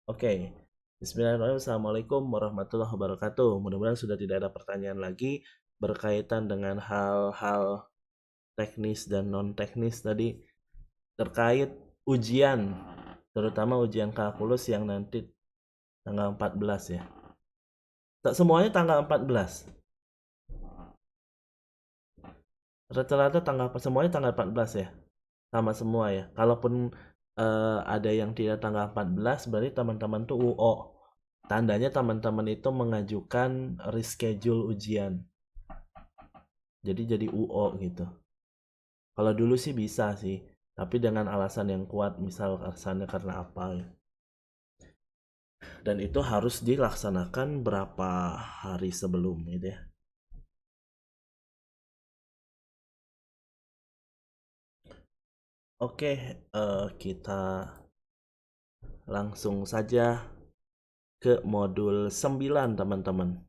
Oke. Bismillahirrahmanirrahim. Assalamualaikum warahmatullahi wabarakatuh. Mudah-mudahan sudah tidak ada pertanyaan lagi berkaitan dengan hal-hal teknis dan non-teknis tadi terkait ujian, terutama ujian kalkulus yang nanti tanggal 14 ya. Tak semuanya tanggal 14. Rata-rata semuanya tanggal 14 ya. Sama semua ya. Kalaupun ada yang tidak tanggal 14 berarti teman-teman tuh UO. Tandanya teman-teman itu mengajukan reschedule ujian. Jadi UO gitu. Kalau dulu sih bisa sih, tapi dengan alasan yang kuat, misal alasannya karena apa ya. Dan itu harus dilaksanakan berapa hari sebelum gitu ya. Oke, kita langsung saja ke modul 9 teman-teman.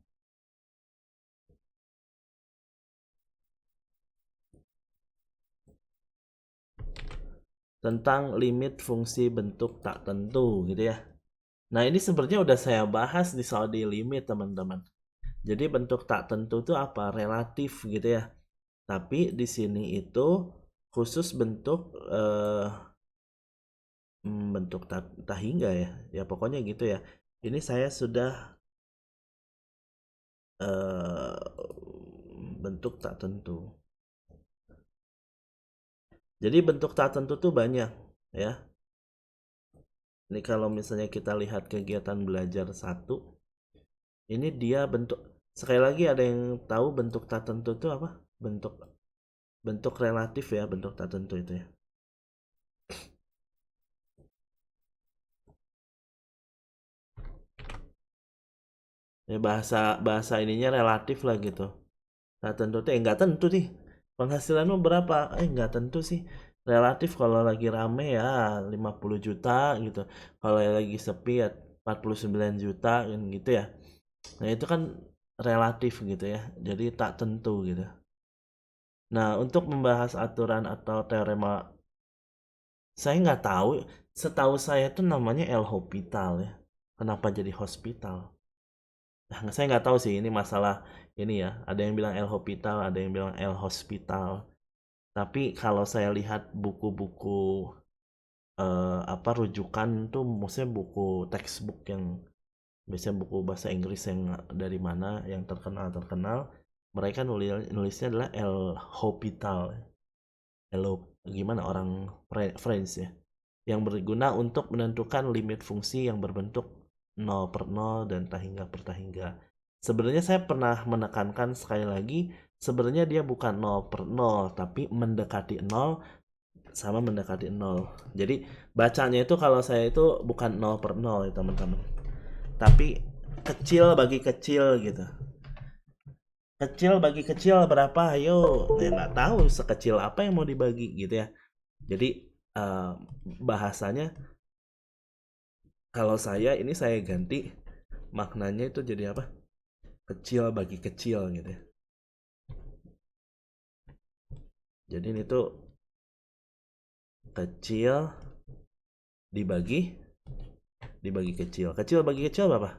Tentang limit fungsi bentuk tak tentu gitu ya. Nah ini sebenarnya udah saya bahas di soal di limit teman-teman. Jadi bentuk tak tentu itu apa? Relatif gitu ya. Tapi di sini itu khusus bentuk bentuk tak hingga ya. Ya pokoknya gitu ya. Ini saya sudah bentuk tak tentu. Jadi bentuk tak tentu tuh banyak ya. Ini kalau misalnya kita lihat kegiatan belajar 1, ini dia bentuk, sekali lagi ada yang tahu bentuk tak tentu itu apa? Bentuk relatif ya, bentuk tak tentu itu ya. Ya bahasa ininya relatif lah gitu. Tak tentu tuh nggak tentu sih. Penghasilanmu berapa? Nggak tentu sih. Relatif kalau lagi rame ya 50 juta gitu. Kalau lagi sepi ya 49 juta gitu ya. Nah itu kan relatif gitu ya. Jadi tak tentu gitu. Nah untuk membahas aturan atau teorema, saya nggak tahu. Setahu saya tuh namanya El Hospital ya. Kenapa jadi hospital? Nah, saya nggak tahu sih ini masalah ini ya. Ada yang bilang El Hospital, ada yang bilang El Hospital. Tapi kalau saya lihat buku-buku apa rujukan tuh, maksudnya buku textbook yang biasanya buku bahasa Inggris yang dari mana yang terkenal, mereka nulisnya adalah El Hospital. Hello, gimana orang French ya, yang berguna untuk menentukan limit fungsi yang berbentuk 0/0 dan tak hingga per tak hingga. Sebenarnya saya pernah menekankan sekali lagi, sebenarnya dia bukan 0/0 tapi mendekati 0 sama mendekati 0. Jadi bacanya itu kalau saya itu bukan 0/0 ya teman-teman, tapi kecil bagi kecil gitu. Kecil bagi kecil berapa? Ayo, ya nggak tahu sekecil apa yang mau dibagi gitu ya. Jadi uh, bahasanya kalau saya ini saya ganti maknanya itu jadi apa? Kecil bagi kecil gitu ya. Jadi ini tuh kecil dibagi kecil. Kecil bagi kecil berapa?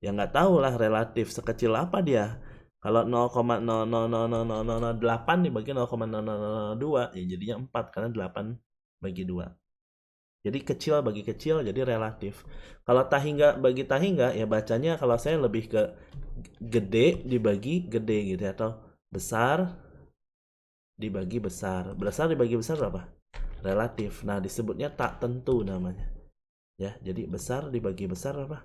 Ya nggak tahu lah, relatif sekecil apa dia. Kalau 0,0000008 dibagi 0,0002 ya jadinya 4 karena 8 bagi 2. Jadi kecil bagi kecil jadi relatif. Kalau tahingga bagi tahingga ya bacanya kalau saya lebih ke gede dibagi gede gitu ya, atau besar dibagi besar. Besar dibagi besar berapa? Relatif. Nah, disebutnya tak tentu namanya. Ya, jadi besar dibagi besar apa?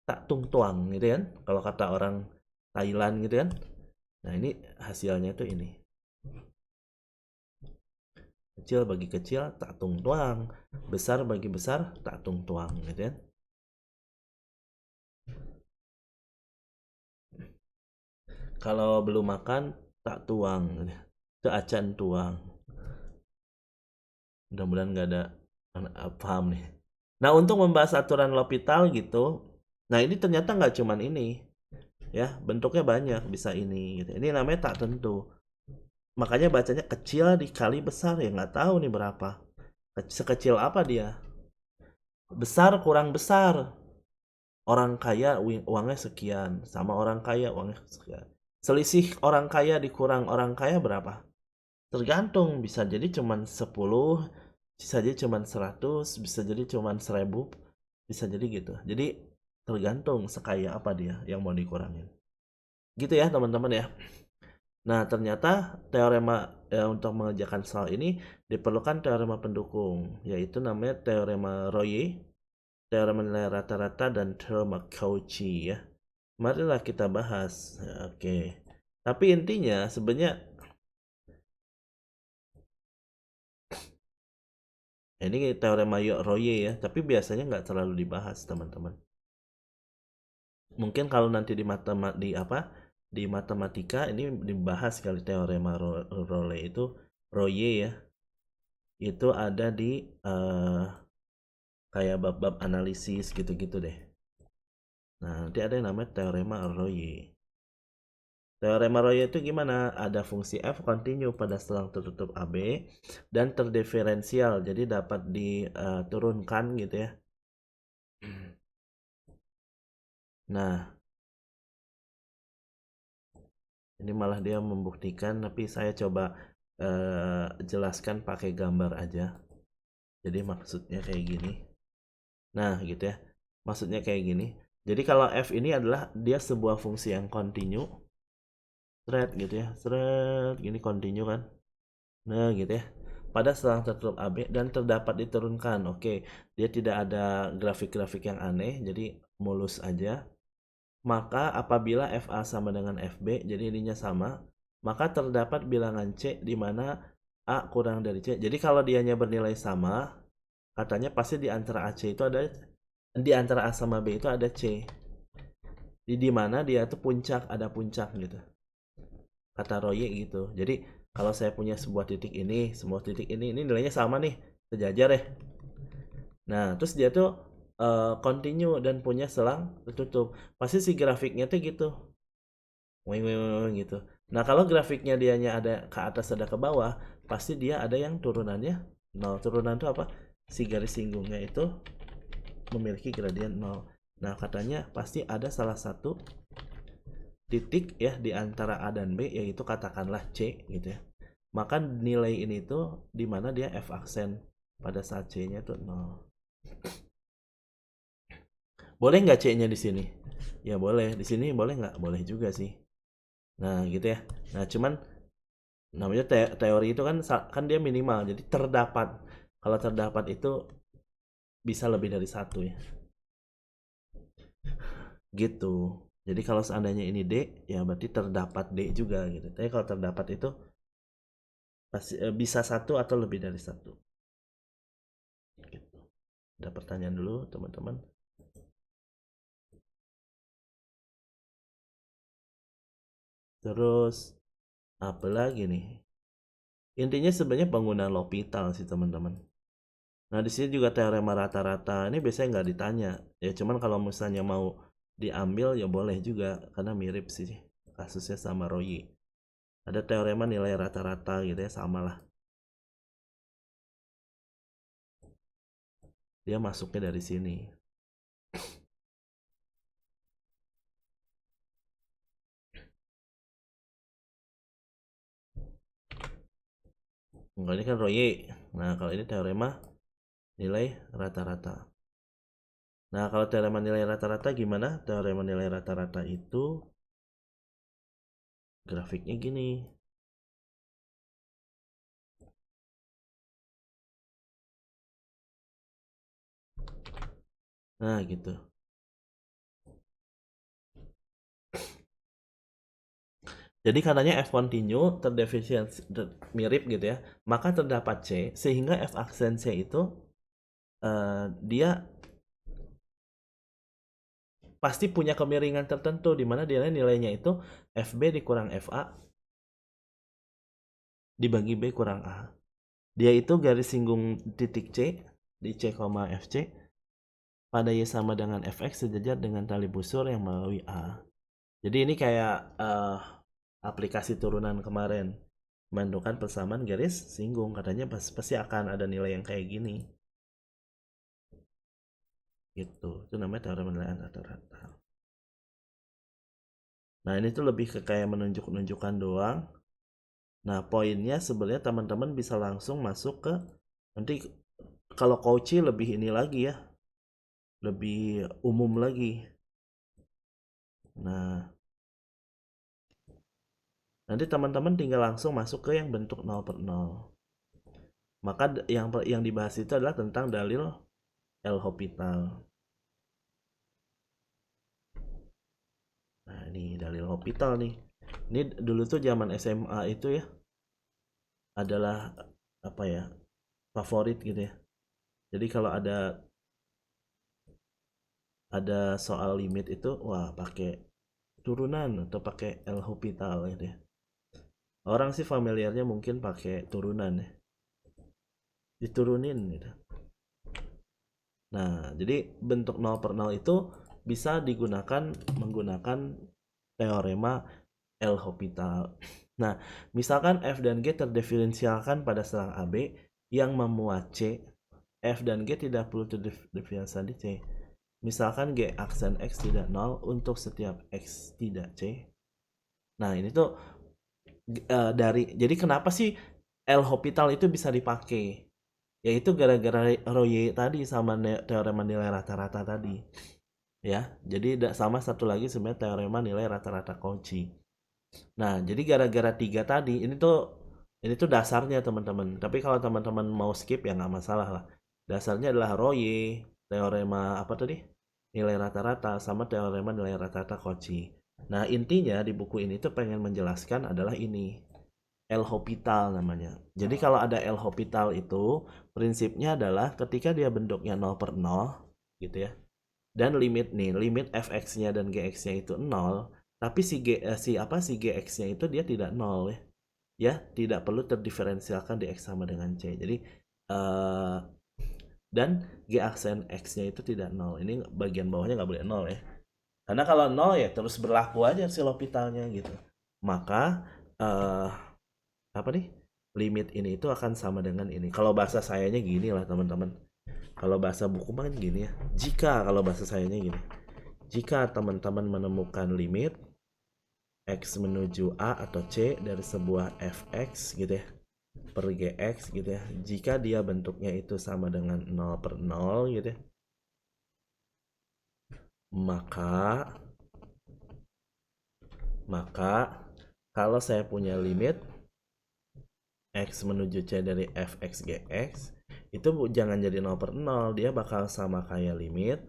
Tak tung tuang gitu kan. Kalau kata orang Thailand gitu kan. Nah, ini hasilnya tuh ini. Kecil bagi kecil tak tung tuang. Besar bagi besar tak tung tuang gitu kan. Kalau belum makan tak tuang gitu. Itu acan tuang. Mudah-mudahan nggak ada paham nih. Nah, untuk membahas aturan L'Hopital gitu, nah ini ternyata nggak cuman ini, ya bentuknya banyak, bisa ini gitu. Ini namanya tak tentu. Makanya bacanya kecil dikali besar ya nggak tahu nih berapa. Sekecil apa dia? Besar kurang besar. orang kaya uangnya sekian, sama orang kaya uangnya sekian. Selisih orang kaya dikurang orang kaya berapa? Tergantung, bisa jadi cuman 10, bisa jadi cuman 100, bisa jadi cuman 1000, bisa jadi gitu. Jadi tergantung sekaya apa dia yang mau dikurangin. Gitu ya teman-teman ya. Nah, ternyata teorema untuk mengerjakan soal ini diperlukan teorema pendukung, yaitu namanya teorema Roye, teorema nilai rata-rata, dan teorema Cauchy ya. Marilah kita bahas. Oke. Tapi intinya sebenarnya ini teorema Roye ya, tapi biasanya nggak terlalu dibahas teman-teman. Mungkin kalau nanti di matematika ini dibahas kali teorema Roye itu Roye ya. Itu ada di kayak bab-bab analisis gitu-gitu deh. Nah, nanti ada yang namanya teorema Roye. Teorema Roye itu gimana? Ada fungsi f kontinu pada selang tertutup AB dan terdiferensial, jadi dapat diturunkan gitu ya. Nah, ini malah dia membuktikan, tapi saya coba jelaskan pakai gambar aja. Jadi maksudnya kayak gini. Nah, gitu ya. Maksudnya kayak gini. Jadi kalau f ini adalah dia sebuah fungsi yang kontinu, thread gitu ya, thread gini kontinu kan. Nah, gitu ya. Pada selang tertutup AB dan terdapat diturunkan. Oke, dia tidak ada grafik-grafik yang aneh, jadi mulus aja. Maka apabila FA sama dengan FB, jadi ininya sama, maka terdapat bilangan C di mana A kurang dari C. Jadi kalau dianya bernilai sama, katanya pasti di antara AC itu ada, di antara A sama B itu ada C. Di mana dia tuh puncak, ada puncak gitu. Kata Roye gitu. Jadi kalau saya punya sebuah titik ini, semua titik ini nilainya sama nih, sejajar ya. Nah, terus dia tuh continue dan punya selang tertutup. Pasti si grafiknya tuh gitu. Weng, weng, weng, gitu. Nah, kalau grafiknya dianya ada ke atas ada ke bawah, pasti dia ada yang turunannya 0. Turunan itu apa? Si garis singgungnya itu memiliki gradien 0. Nah, katanya pasti ada salah satu titik ya di antara A dan B, yaitu katakanlah C gitu ya. Maka nilai ini tuh dimana dia F aksen pada saat C-nya tuh 0. Boleh nggak C-nya di sini? Ya boleh. Di sini boleh nggak? Boleh juga sih. Nah, gitu ya. Nah, cuman namanya teori itu kan dia minimal. Jadi terdapat. Kalau terdapat itu bisa lebih dari satu ya. Gitu. Jadi kalau seandainya ini D, ya berarti terdapat D juga gitu. Tapi kalau terdapat itu pasti bisa satu atau lebih dari satu. Gitu. Ada pertanyaan dulu teman-teman. Terus apa lagi nih? Intinya sebenarnya penggunaan L'Hopital sih teman-teman. Nah di sini juga teorema rata-rata ini biasanya nggak ditanya. Ya cuman kalau misalnya mau diambil ya boleh juga karena mirip sih kasusnya sama Royi. Ada teorema nilai rata-rata gitu ya, sama lah. Dia masuknya dari sini. Enggak, ini kan Royi. Nah kalau ini teorema nilai rata-rata. Nah kalau teorema nilai rata-rata gimana? Teorema nilai rata-rata itu grafiknya gini. Nah gitu. Jadi katanya F continue terdefisiensi mirip gitu ya, maka terdapat C sehingga F aksen C itu dia pasti punya kemiringan tertentu di mana nilainya itu FB dikurang FA dibagi B kurang A. Dia itu garis singgung titik C di C, FC pada Y sama dengan Fx sejajar dengan tali busur yang melalui A. Jadi ini kayak aplikasi turunan kemarin menentukan persamaan garis singgung, katanya pasti akan ada nilai yang kayak gini. Gitu. Itu namanya teorema nilai rata-rata. Nah, ini tuh lebih ke kayak menunjukkan doang. Nah, poinnya sebenarnya teman-teman bisa langsung masuk ke nanti kalau Cauchy lebih ini lagi ya. Lebih umum lagi. Nah, nanti teman-teman tinggal langsung masuk ke yang bentuk 0/0. Maka yang dibahas itu adalah tentang dalil L'Hopital. Nah, ini dalil L'Hopital nih. Ini dulu tuh zaman SMA itu ya adalah apa ya? Favorit gitu ya. Jadi kalau ada soal limit itu wah pakai turunan atau pakai L'Hopital gitu ya. Orang sih familiarnya mungkin pakai turunan ya. Diturunin gitu. Nah, jadi bentuk 0/0 itu bisa digunakan menggunakan teorema L'Hopital. Nah, misalkan f dan g terdiferensialkan pada serang AB yang memuat C, f dan g tidak perlu terdiferensial di C. Misalkan g aksen x tidak 0 untuk setiap x tidak C. Nah, ini tuh jadi kenapa sih L'Hopital itu bisa dipakai? Yaitu gara-gara Roye tadi sama teorema nilai rata-rata tadi. Ya, jadi sama satu lagi sebenarnya teorema nilai rata-rata Cauchy. Nah, jadi gara-gara tiga tadi ini tuh dasarnya teman-teman. Tapi kalau teman-teman mau skip ya nggak masalah lah. Dasarnya adalah Roye, teorema apa tadi? Nilai rata-rata sama teorema nilai rata-rata Cauchy. Nah, intinya di buku ini tuh pengen menjelaskan adalah ini. L'Hopital namanya. Jadi kalau ada L'Hopital itu prinsipnya adalah ketika dia bentuknya 0/0 gitu ya. Dan limit fx-nya dan gx-nya itu 0, tapi si gx-nya itu dia tidak 0 ya. Ya, tidak perlu terdiferensialkan di x sama dengan c. Jadi dan g aksen x-nya itu tidak 0. Ini bagian bawahnya nggak boleh 0 ya. Karena kalau 0 ya terus berlaku aja si L'Hopitalnya gitu. Maka apa nih? Limit ini itu akan sama dengan ini. Kalau bahasa sayanya gini lah teman-teman. Kalau bahasa buku mah kan gini ya. Kalau bahasa sayanya gini. Jika teman-teman menemukan limit x menuju a atau c dari sebuah fx gitu ya per gx gitu ya. Jika dia bentuknya itu sama dengan 0/0 gitu ya. Maka kalau saya punya limit x menuju c dari fx gx itu jangan jadi 0/0, dia bakal sama kayak limit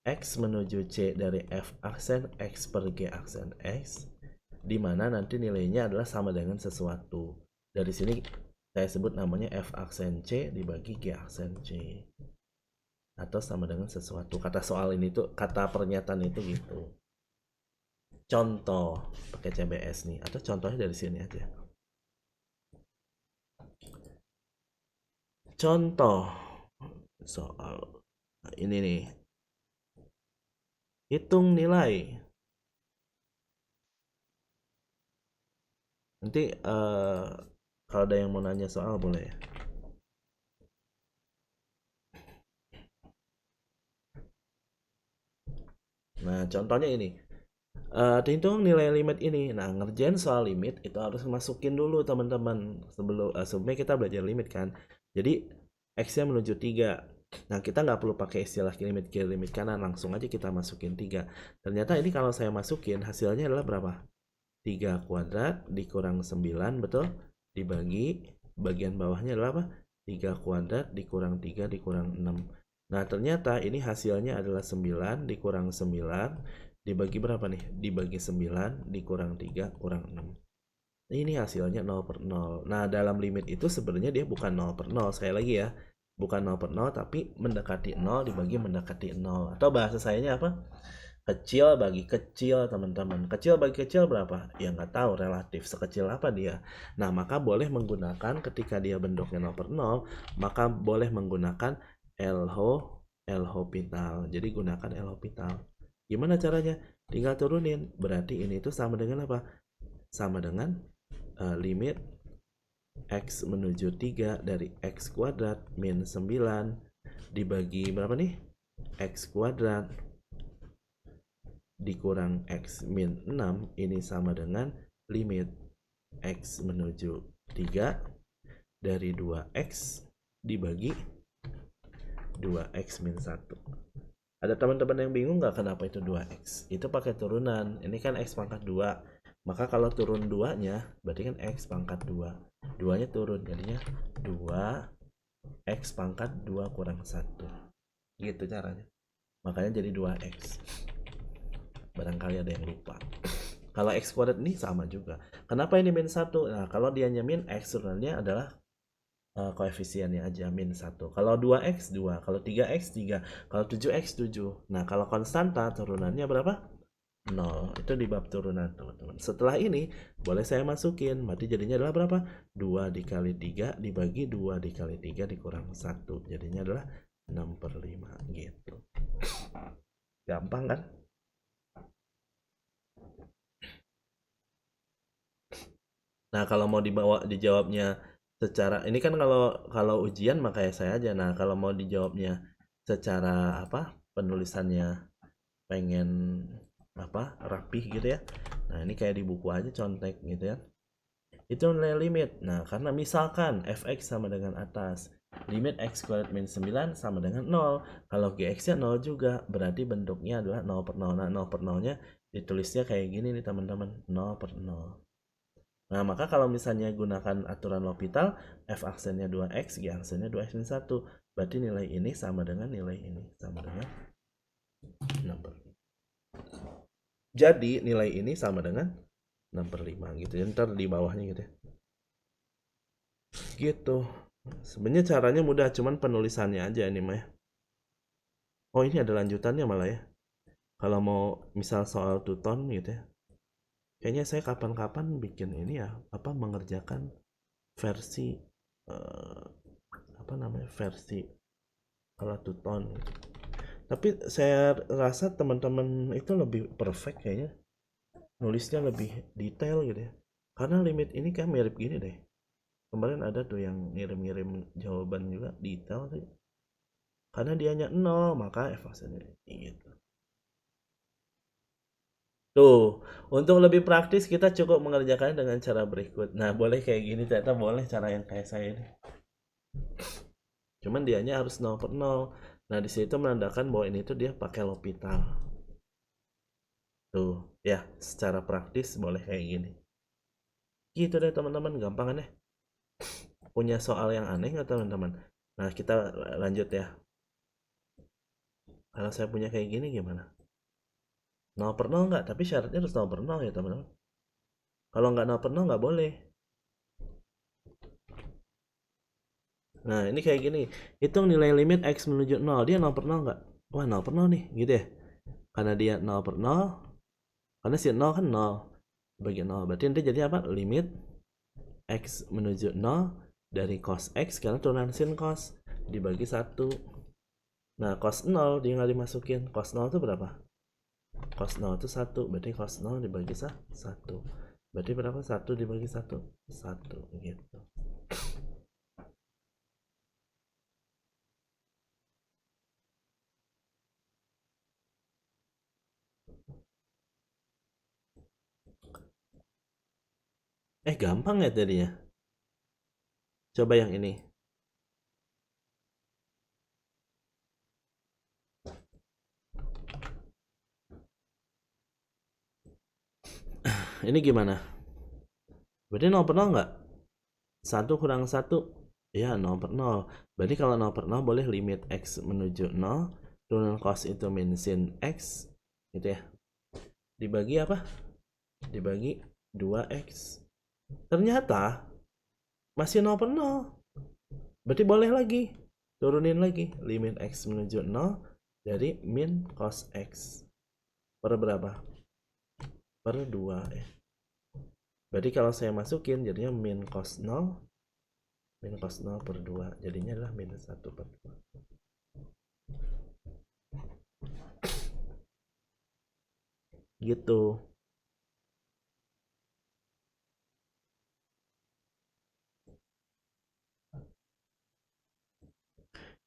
x menuju c dari f aksen x per g aksen x, di mana nanti nilainya adalah sama dengan sesuatu. Dari sini saya sebut namanya f aksen c dibagi g aksen c, atau sama dengan sesuatu. Kata soal ini tuh, kata pernyataan itu gitu. Contoh pakai CBS nih, atau contohnya dari sini aja. Contoh soal ini nih, hitung nilai. Nanti kalau ada yang mau nanya soal boleh. Nah, contohnya ini. Hitung nilai limit ini. Nah, ngerjain soal limit itu harus masukin dulu teman-teman sebelumnya kita belajar limit kan. Jadi x-nya menuju 3. Nah, kita nggak perlu pakai istilah limit kiri, limit kanan, langsung aja kita masukin 3. Ternyata ini kalau saya masukin hasilnya adalah berapa? 3 kuadrat dikurang 9, betul? Dibagi bagian bawahnya adalah apa? 3 kuadrat dikurang 3 dikurang 6. Nah, ternyata ini hasilnya adalah 9 dikurang 9 dibagi berapa nih? Dibagi 9 dikurang 3 kurang 6. Ini hasilnya 0/0. Nah, dalam limit itu sebenarnya dia bukan 0/0. Sekali lagi ya, bukan 0/0 tapi mendekati 0 dibagi mendekati 0. Atau bahasa sayanya apa? Kecil bagi kecil, teman-teman. Kecil bagi kecil berapa? Ya nggak tahu, relatif. Sekecil apa dia? Nah, maka boleh menggunakan ketika dia bentuknya 0/0, maka boleh menggunakan L'Hopital. Jadi gunakan L'Hopital. Gimana caranya? Tinggal turunin. Berarti ini itu sama dengan apa? Sama dengan limit x menuju 3 dari x kuadrat min 9 dibagi berapa nih? X kuadrat dikurang X min 6 ini sama dengan limit X menuju 3 dari 2X dibagi 2X min 1. Ada teman-teman yang bingung nggak kenapa itu 2X? Itu pakai turunan. Ini kan X pangkat 2. Maka kalau turun 2-nya, berarti kan X pangkat 2. 2-nya turun, jadinya 2X pangkat 2 kurang 1. Gitu caranya. Makanya jadi 2X. Barangkali ada yang lupa. Kalau X kuadrat ini sama juga. Kenapa ini min 1? Nah, kalau dia min X turunannya adalah koefisiennya aja min 1. Kalau 2x 2, kalau 3x 3, kalau 7x 7. Nah, kalau konstanta turunannya berapa? 0. Itu di bab turunan, teman-teman. Setelah ini boleh saya masukin, berarti jadinya adalah berapa? 2 dikali 3 dibagi 2 dikali 3 dikurang 1. Jadinya adalah 6/5 gitu. Gampang kan? Nah, kalau mau dijawabnya secara ini kan kalau ujian makanya saya aja. Nah, kalau mau dijawabnya secara apa? Penulisannya pengen apa? Rapih gitu ya. Nah, ini kayak di buku aja contek gitu ya. Itu nilai limit. Nah, karena misalkan fx sama dengan atas, limit x kuadrat min 9 sama dengan 0. Kalau gx-nya 0 juga, berarti bentuknya adalah 0/0. Nah, 0/0-nya ditulisnya kayak gini nih teman-teman, 0/0. Nah, maka kalau misalnya gunakan aturan L'Hopital, f aksennya 2x, g aksennya 2x min 1. Berarti nilai ini sama dengan nilai ini, sama dengan 6/5. Jadi nilai ini sama dengan 6/5 gitu. Ya, ntar di bawahnya gitu ya. Gitu. Sebenarnya caranya mudah, cuman penulisannya aja ini mah ya. Oh, ini ada lanjutannya malah ya. Kalau mau misal soal tuton gitu ya. Kayaknya saya kapan-kapan bikin ini ya, apa mengerjakan versi apa namanya? Versi ala tuton gitu. Tapi saya rasa teman-teman itu lebih perfect kayaknya. Nulisnya lebih detail gitu ya. Karena limit ini kan mirip gini deh. Kemarin ada tuh yang ngirim-ngirim jawaban juga detail sih. Karena dianya 0, maka evaluasinya gitu. Tuh, untuk lebih praktis kita cukup mengerjakannya dengan cara berikut. Nah, boleh kayak gini, ternyata boleh cara yang kayak saya ini. Cuman dianya harus 0/0. Nah, di situ menandakan bahwa ini tuh dia pakai L'Hopital. Tuh, ya, secara praktis boleh kayak gini. Gitu deh teman-teman, gampang kan ya? Punya soal yang aneh nggak teman-teman? Nah, kita lanjut ya. Kalau saya punya kayak gini gimana? 0/0 nggak? Tapi syaratnya harus 0/0 ya teman-teman. Kalau nggak 0/0 nggak boleh. Nah, ini kayak gini. Hitung nilai limit X menuju 0. Dia 0/0 nggak? Wah, 0/0 nih, gitu ya. Karena dia 0/0, karena si 0 kan 0. Bagi 0. Berarti nanti jadi apa? Limit X menuju 0 dari cos X, karena turunan sin cos, dibagi 1. Nah, cos 0 tinggal dimasukin. Cos 0 itu berapa? Cos 0 itu 1. Berarti cos 0 dibagi 1. Berarti berapa? 1 dibagi 1. 1 gitu. Gampang ya tadinya. Coba yang ini. Ini gimana? Berarti 0/0 nggak? 1 kurang 1. Ya, 0/0. Berarti kalau 0/0 boleh limit X menuju 0. Turunan cos itu min sin X. Gitu ya. Dibagi apa? Dibagi 2X. Ternyata masih 0/0. Berarti boleh lagi. Turunin lagi. Limit X menuju 0 dari min cos X. Per berapa? Per 2 ya. Berarti kalau saya masukin jadinya min cos 0. Min cos 0 per 2. Jadinya adalah minus 1 per 2. Gitu.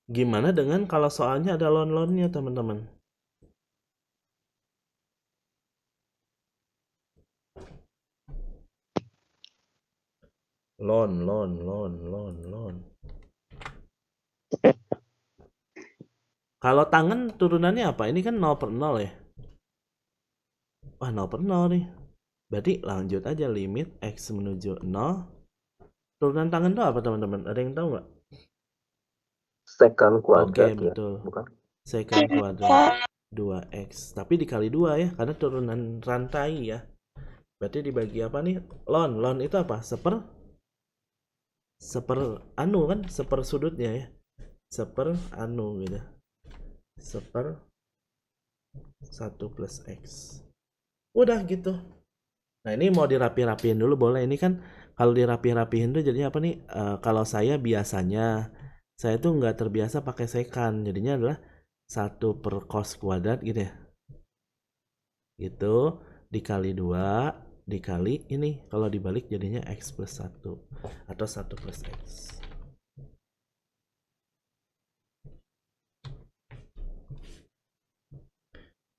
Gimana dengan kalau soalnya ada lon-lonnya, teman-teman? Lon. Kalau tangan turunannya apa? Ini kan 0 per 0 ya. Wah, 0 per 0 nih. Berarti lanjut aja limit X menuju 0. Turunan tangan itu apa, teman-teman? Ada yang tahu nggak? Secant Oke, kuadrat ya, betul. bukan? Secant kuadrat 2X. Tapi dikali 2 ya, karena turunan rantai ya. Berarti dibagi apa nih? Lon itu apa? Seper anu kan? Seper sudutnya ya. Seper anu gitu. Seper 1 plus X. Udah gitu. Nah, ini mau dirapi-rapiin dulu boleh. Ini kan kalau dirapi-rapiin tuh jadinya apa nih? Kalau saya biasanya saya tuh nggak terbiasa pakai secant. Jadinya adalah 1 per cos kuadrat gitu ya. Gitu dikali 2 dikali ini. Kalau dibalik jadinya X plus 1 atau 1 plus X.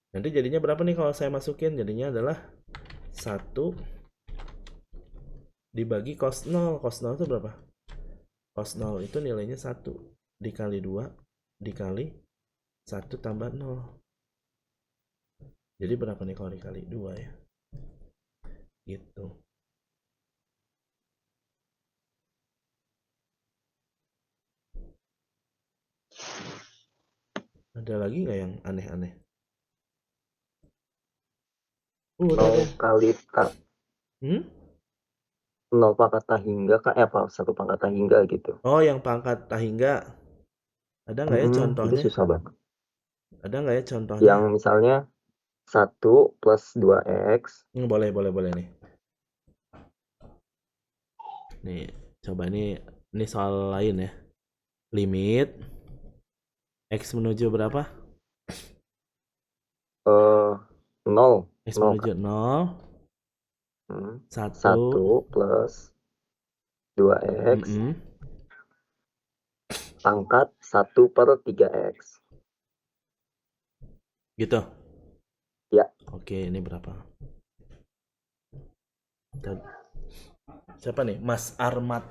Nanti jadinya berapa nih kalau saya masukin? Jadinya adalah 1 dibagi cos 0. Cos 0 itu berapa? Cos 0 itu nilainya 1 dikali 2 dikali 1 tambah 0. Jadi berapa nih kalau dikali 2 ya? Gitu. Ada lagi nggak yang aneh-aneh? Udah 0 deh. kali Hmm? 0 pangkat tak hingga kak, apa 1 pangkat tak hingga gitu. Oh, yang pangkat tahingga. Ada nggak ya Itu contohnya? susah banget. Ada nggak ya contohnya? Yang misalnya 1 plus 2x. Boleh nih. Nih, coba ini soal lain ya. Limit X menuju berapa? 0 X 0 menuju kak. 0, 1, 1 plus 2x pangkat 1 per 3x. gitu. Ya. Oke, ini berapa? Siapa nih? Mas Armat.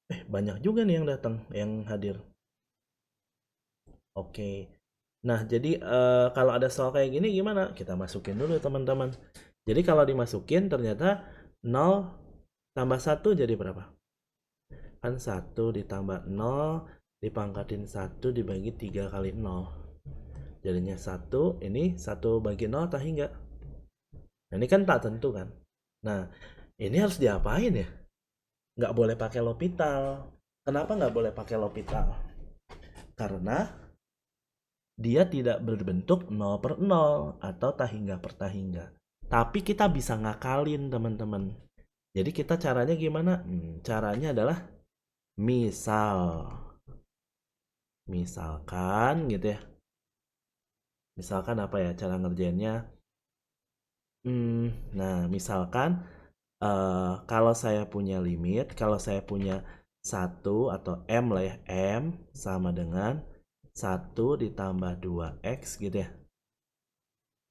Banyak juga nih yang datang, yang hadir. Oke. Nah, jadi kalau ada soal kayak gini gimana? Kita masukin dulu teman-teman. Jadi kalau dimasukin ternyata 0 tambah 1 jadi berapa? Kan 1 ditambah 0 dipangkatin 1 dibagi 3 kali 0. Jadinya 1, ini 1 bagi 0 tak hingga. Nah, ini kan tak tentu kan. Nah, ini harus diapain ya? Nggak boleh pakai L'Hopital. Kenapa nggak boleh pakai L'Hopital? Karena dia tidak berbentuk 0 per 0 atau tahingga per tahingga. Tapi kita bisa ngakalin teman-teman. Jadi kita caranya gimana? Caranya adalah misalkan gitu ya. Misalkan apa ya cara ngerjainnya? Nah, misalkan kalau saya punya limit, kalau saya punya 1 atau M lah ya, M sama dengan 1 ditambah 2X gitu ya.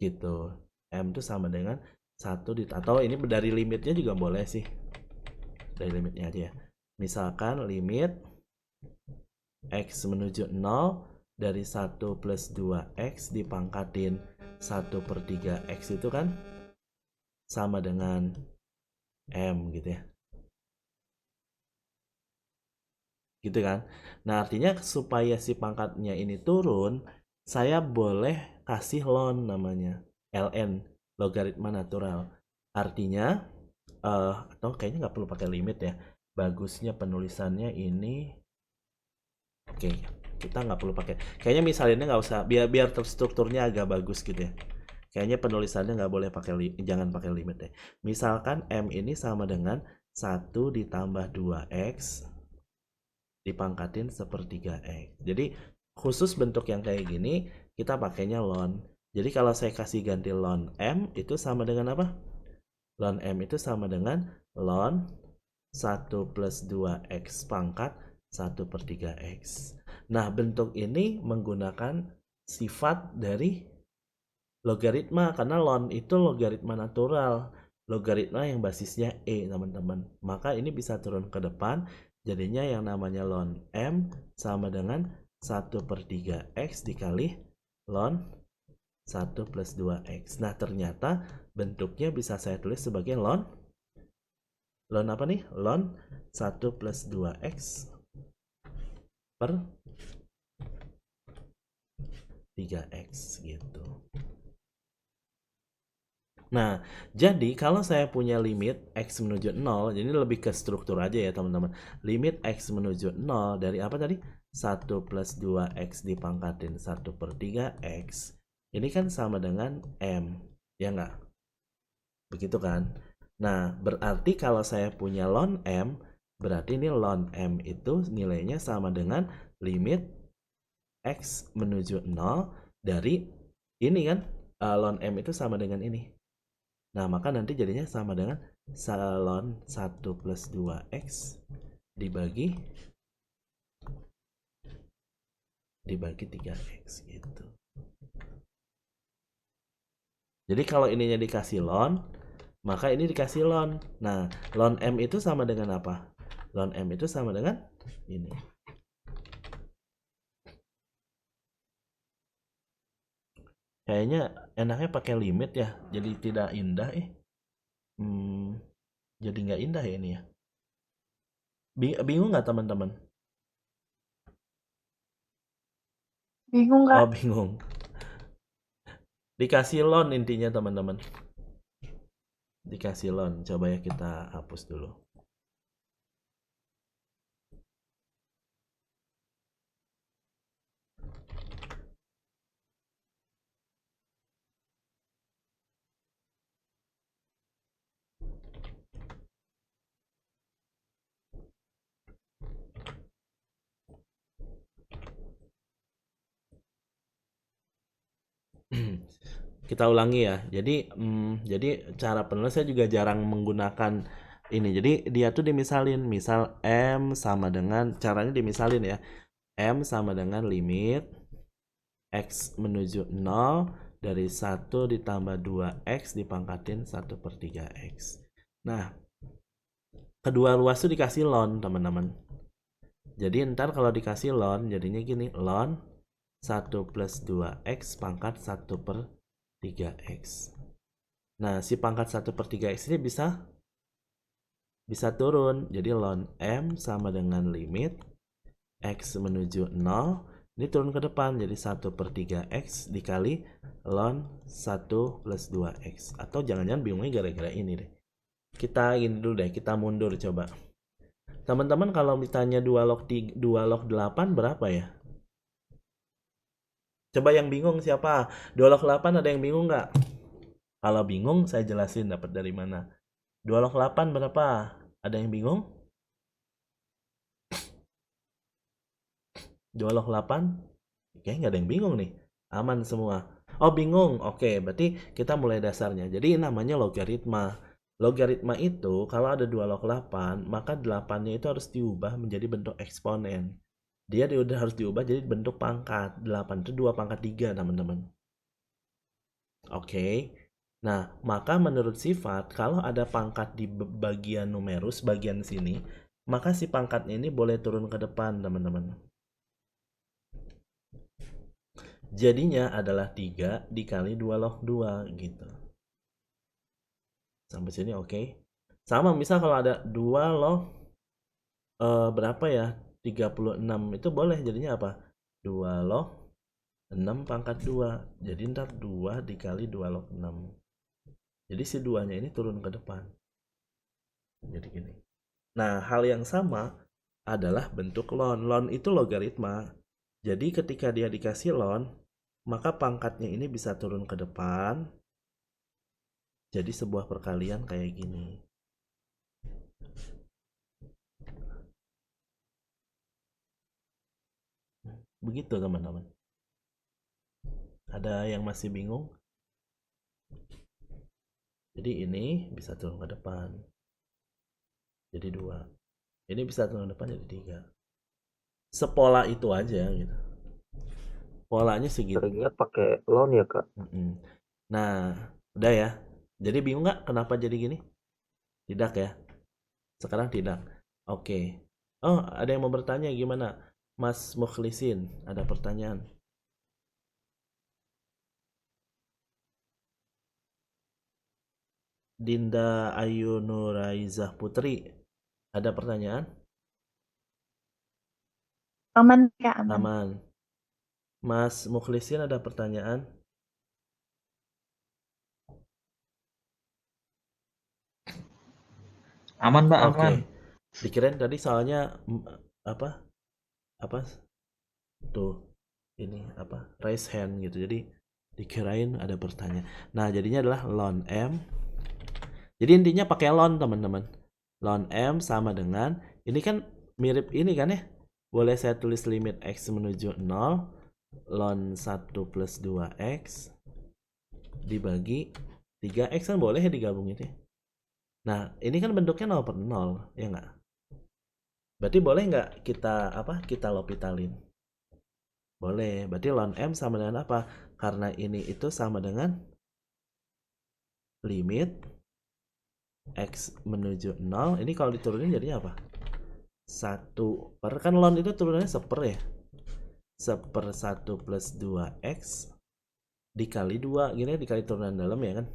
Gitu. M itu sama dengan 1 atau ini dari limitnya juga boleh sih. Dari limitnya aja ya. Misalkan limit X menuju 0 dari 1 plus 2X dipangkatin 1 per 3X itu kan sama dengan M gitu ya. Gitu kan. Nah, artinya supaya si pangkatnya ini turun, saya boleh kasih ln namanya. LN, logaritma natural. Artinya, atau kayaknya nggak perlu pakai limit ya. Bagusnya penulisannya ini, oke, kita nggak perlu pakai. Kayaknya misalnya nggak usah, biar terstrukturnya agak bagus gitu ya. Kayaknya penulisannya nggak boleh pakai, jangan pakai limit deh. Misalkan M ini sama dengan 1 ditambah 2X dipangkatin sepertiga X. Jadi khusus bentuk yang kayak gini kita pakainya ln. Jadi kalau saya kasih ganti ln M itu sama dengan apa? Ln M itu sama dengan ln 1 plus 2x pangkat 1/3x. Nah, bentuk ini menggunakan sifat dari logaritma, karena ln itu logaritma natural, logaritma yang basisnya E, teman-teman. Maka ini bisa turun ke depan, jadinya yang namanya ln M sama dengan 1/3x dikali ln 1 plus 2x. Nah, ternyata bentuknya bisa saya tulis sebagai ln apa nih? Ln 1 plus 2x per 3x gitu. Nah, jadi kalau saya punya limit x menuju 0, jadi lebih ke struktur aja ya teman-teman. Limit x menuju 0 dari apa tadi? 1 plus 2x dipangkatin 1/3x. Ini kan sama dengan M, ya nggak? Begitu kan? Nah, berarti kalau saya punya ln M, berarti ini ln M itu nilainya sama dengan limit x menuju 0 dari ini kan, ln M itu sama dengan ini. Nah, maka nanti jadinya sama dengan ln 1 plus 2x dibagi 3x gitu. Jadi kalau ininya dikasih ln, maka ini dikasih ln. Nah, ln M itu sama dengan apa? Ln M itu sama dengan ini. Kayaknya enaknya pakai limit ya, jadi tidak indah jadi nggak indah ya ini ya. Bingung nggak teman-teman? Bingung Oh, Kak. bingung. Dikasih ln intinya teman-teman. Dikasih ln. Coba ya kita hapus dulu. Kita ulangi ya. Jadi cara penulis saya juga jarang menggunakan ini. Jadi dia tuh dimisalin, misal M sama dengan, caranya dimisalin ya. M sama dengan limit x menuju 0 dari 1 ditambah 2x dipangkatin 1/3x. Nah, kedua ruas tuh dikasih ln teman-teman. Jadi ntar kalau dikasih ln jadinya gini, ln 1 plus 2x pangkat 1/3x. Nah, si pangkat 1/3x ini bisa turun. Jadi ln M sama dengan limit x menuju 0. Ini turun ke depan jadi 1/3x dikali ln 1 plus 2x. Atau jangan-jangan bingungnya gara-gara ini deh. Kita gini dulu deh, kita mundur coba. Teman-teman kalau ditanya 2 log 8 berapa ya? Coba yang bingung siapa? 2 log 8 ada yang bingung nggak? Kalau bingung saya jelasin dapat dari mana. 2 log 8 berapa? Ada yang bingung? 2 log 8? Kayaknya nggak ada yang bingung nih. Aman semua. Oh bingung? Oke, berarti kita mulai dasarnya. Jadi namanya logaritma. Logaritma itu kalau ada 2 log 8, maka 8-nya itu harus diubah menjadi bentuk eksponen. Dia udah harus diubah jadi bentuk pangkat. 8 itu 2 pangkat 3, teman-teman. Oke. Nah, maka menurut sifat, kalau ada pangkat di bagian numerus, bagian sini, maka si pangkatnya ini boleh turun ke depan, teman-teman. Jadinya adalah 3 dikali 2 log 2, gitu. Sampai sini oke. Sama, misal kalau ada 2 log berapa ya? 36 itu boleh jadinya apa? 2 log 6 pangkat 2. Jadi ntar 2 dikali 2 log 6. Jadi si 2-nya ini turun ke depan. Jadi gini. Nah, hal yang sama adalah bentuk ln. Ln itu logaritma. Jadi ketika dia dikasih ln, maka pangkatnya ini bisa turun ke depan. Jadi sebuah perkalian kayak gini. Begitu teman-teman. Ada yang masih bingung? Jadi ini bisa turun ke depan. jadi 2. Ini bisa turun depan jadi 3. Sepola itu aja gitu. Polanya segitu. Seringnya pakai lon ya Kak. Nah, udah ya. Jadi bingung nggak kenapa jadi gini? Tidak ya. Sekarang tidak. Oke. Oh, ada yang mau bertanya gimana? Mas Mukhlisin, ada pertanyaan. Dinda Ayu Nuraizah Putri, ada pertanyaan? Aman ya, aman. Aman. Mas Mukhlisin ada pertanyaan? Aman, Mbak, Oke. aman. Dikirain tadi soalnya apa? Apa? Tuh. Ini apa? Raise hand gitu. Jadi dikirain ada pertanyaan. Nah, jadinya adalah ln M. Jadi intinya pakai ln, teman-teman. Ln M sama dengan ini kan mirip ini kan ya? Boleh saya tulis limit X menuju 0 ln 1 plus 2X dibagi 3X kan boleh ya digabung itu ya. Nah, ini kan bentuknya 0 per 0, ya nggak? Berarti boleh nggak kita kita L'Hopitalin? Boleh. Berarti ln M sama dengan apa? Karena ini itu sama dengan limit X menuju 0. Ini kalau diturunin jadinya apa? 1 per, kan ln itu turunannya 1 ya? 1 per 1 plus 2X dikali 2, gini dikali turunan dalam ya kan?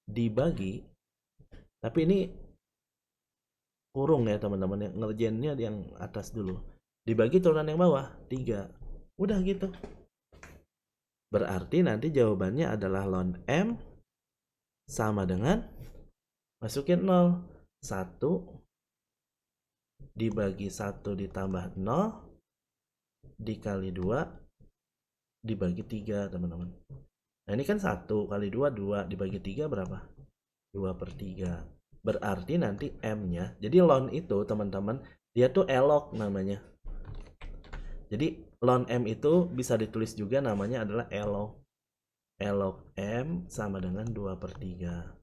Dibagi, tapi ini kurung ya teman-teman, yang ngerjainnya yang atas dulu. Dibagi turunan yang bawah, 3. Udah gitu. Berarti nanti jawabannya adalah ln M sama dengan, masukin 0. 1 dibagi 1 ditambah 0 dikali 2 dibagi 3, teman-teman. Nah ini kan 1 kali 2, 2 dibagi 3 berapa? 2 per 3. Berarti nanti M-nya, jadi ln itu teman-teman, dia tuh elok namanya. Jadi ln M itu bisa ditulis juga namanya adalah elok. Elok M sama dengan 2 per 3.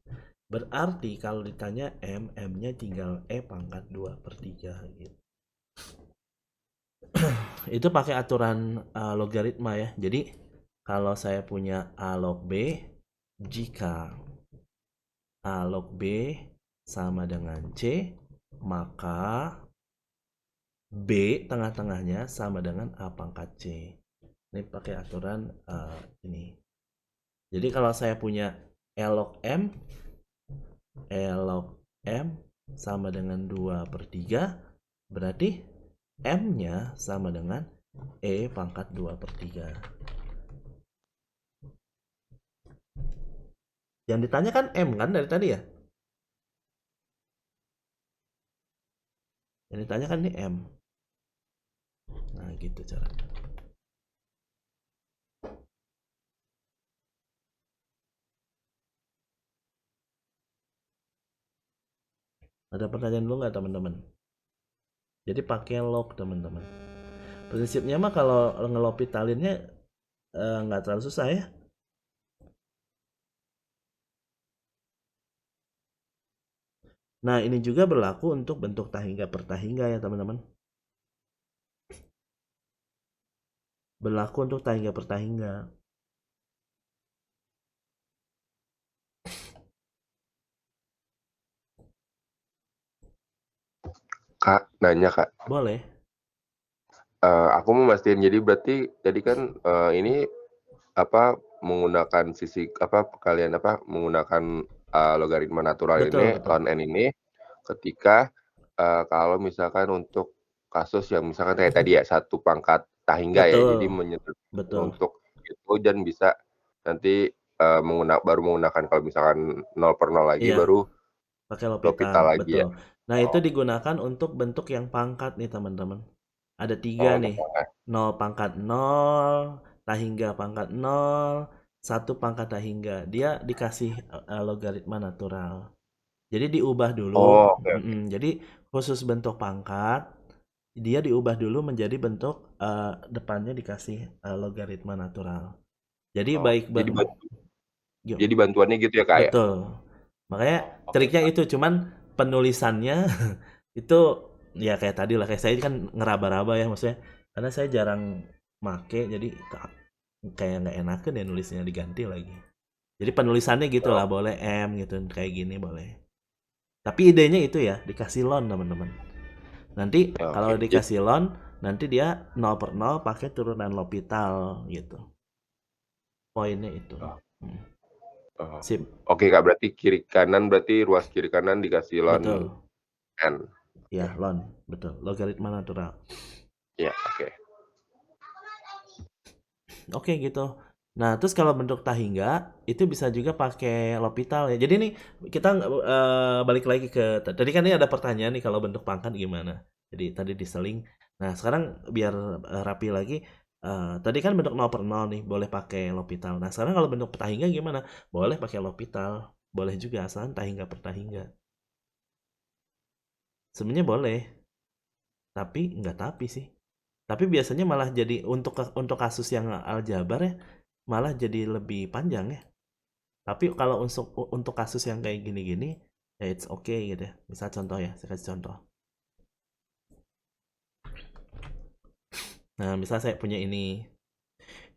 Berarti kalau ditanya M, M-nya tinggal E pangkat 2 per 3 gitu. Itu pakai aturan logaritma ya. Jadi kalau saya punya A log B, jika A log B sama dengan C, maka B tengah-tengahnya sama dengan A pangkat C. Ini pakai aturan ini. Jadi kalau saya punya E log M sama dengan 2 per 3, berarti M-nya sama dengan E pangkat 2 per 3. Yang ditanya kan M kan dari tadi ya? Yang ditanya kan ini M. Nah gitu caranya. Ada pertanyaan dulu nggak teman-teman? Jadi pakai log teman-teman. Prinsipnya mah kalau ngelopitalinnya nggak terlalu susah ya. Nah ini juga berlaku untuk bentuk tahingga per tahingga ya teman-teman. Berlaku untuk tahingga per tahingga. Kak, nanya Kak. Boleh. Aku mau mastiin, jadi berarti tadi kan ini menggunakan menggunakan logaritma natural Betul, ini, betul. ln n ini, ketika kalau misalkan untuk kasus yang misalkan kayak tadi ya 1 pangkat tahingga ya, Betul. jadi Betul. untuk itu dan bisa nanti baru menggunakan kalau misalkan 0 per 0 lagi Iya. baru Pakai L'Hopital L'Hopital, lagi ya. betul. Nah itu digunakan untuk bentuk yang pangkat nih teman-teman. Ada 3 nih. 0 pangkat 0, tahingga pangkat 0, 1 pangkat tahingga. Dia dikasih logaritma natural. Jadi diubah dulu. Jadi khusus bentuk pangkat, dia diubah dulu menjadi bentuk depannya dikasih logaritma natural. Jadi Jadi bantuannya gitu ya Kak ya? Betul. Makanya triknya itu, cuman penulisannya itu ya kayak tadi lah, kayak saya kan ngeraba-raba ya maksudnya, karena saya jarang make jadi kayak nggak enakan ya nulisnya diganti lagi. Jadi penulisannya gitu lah, boleh M gitu kayak gini boleh. Tapi idenya itu ya dikasih loan teman-teman. Nanti Ya, kalau oke. dikasih loan nanti dia 0/0 pakai turunan L'Hopital gitu. Poinnya itu. Oh. Oh. Sip. Oke Kak, berarti kiri kanan, berarti ruas kiri kanan dikasih lon Betul. N. Ya, loan, betul. Logaritma natural. Ya, oke. Oke gitu. Nah, terus kalau bentuk tahingga itu bisa juga pakai L'Hopital ya. Jadi nih kita balik lagi ke tadi kan ini ada pertanyaan nih kalau bentuk pangkat gimana. Jadi tadi diseling. Nah, sekarang biar rapi lagi. Tadi kan bentuk 0/0 nih, boleh pakai L'Hopital. Nah, sekarang kalau bentuk tahingga gimana? Boleh pakai L'Hopital. Boleh juga asalkan tahingga per tahingga. Sebenarnya boleh. Tapi nggak tapi sih. Tapi biasanya malah jadi untuk kasus yang aljabar ya, malah jadi lebih panjang ya. Tapi kalau untuk kasus yang kayak gini-gini, ya it's okay gitu ya. Misal contoh ya, saya kasih contoh. Nah, misal saya punya ini.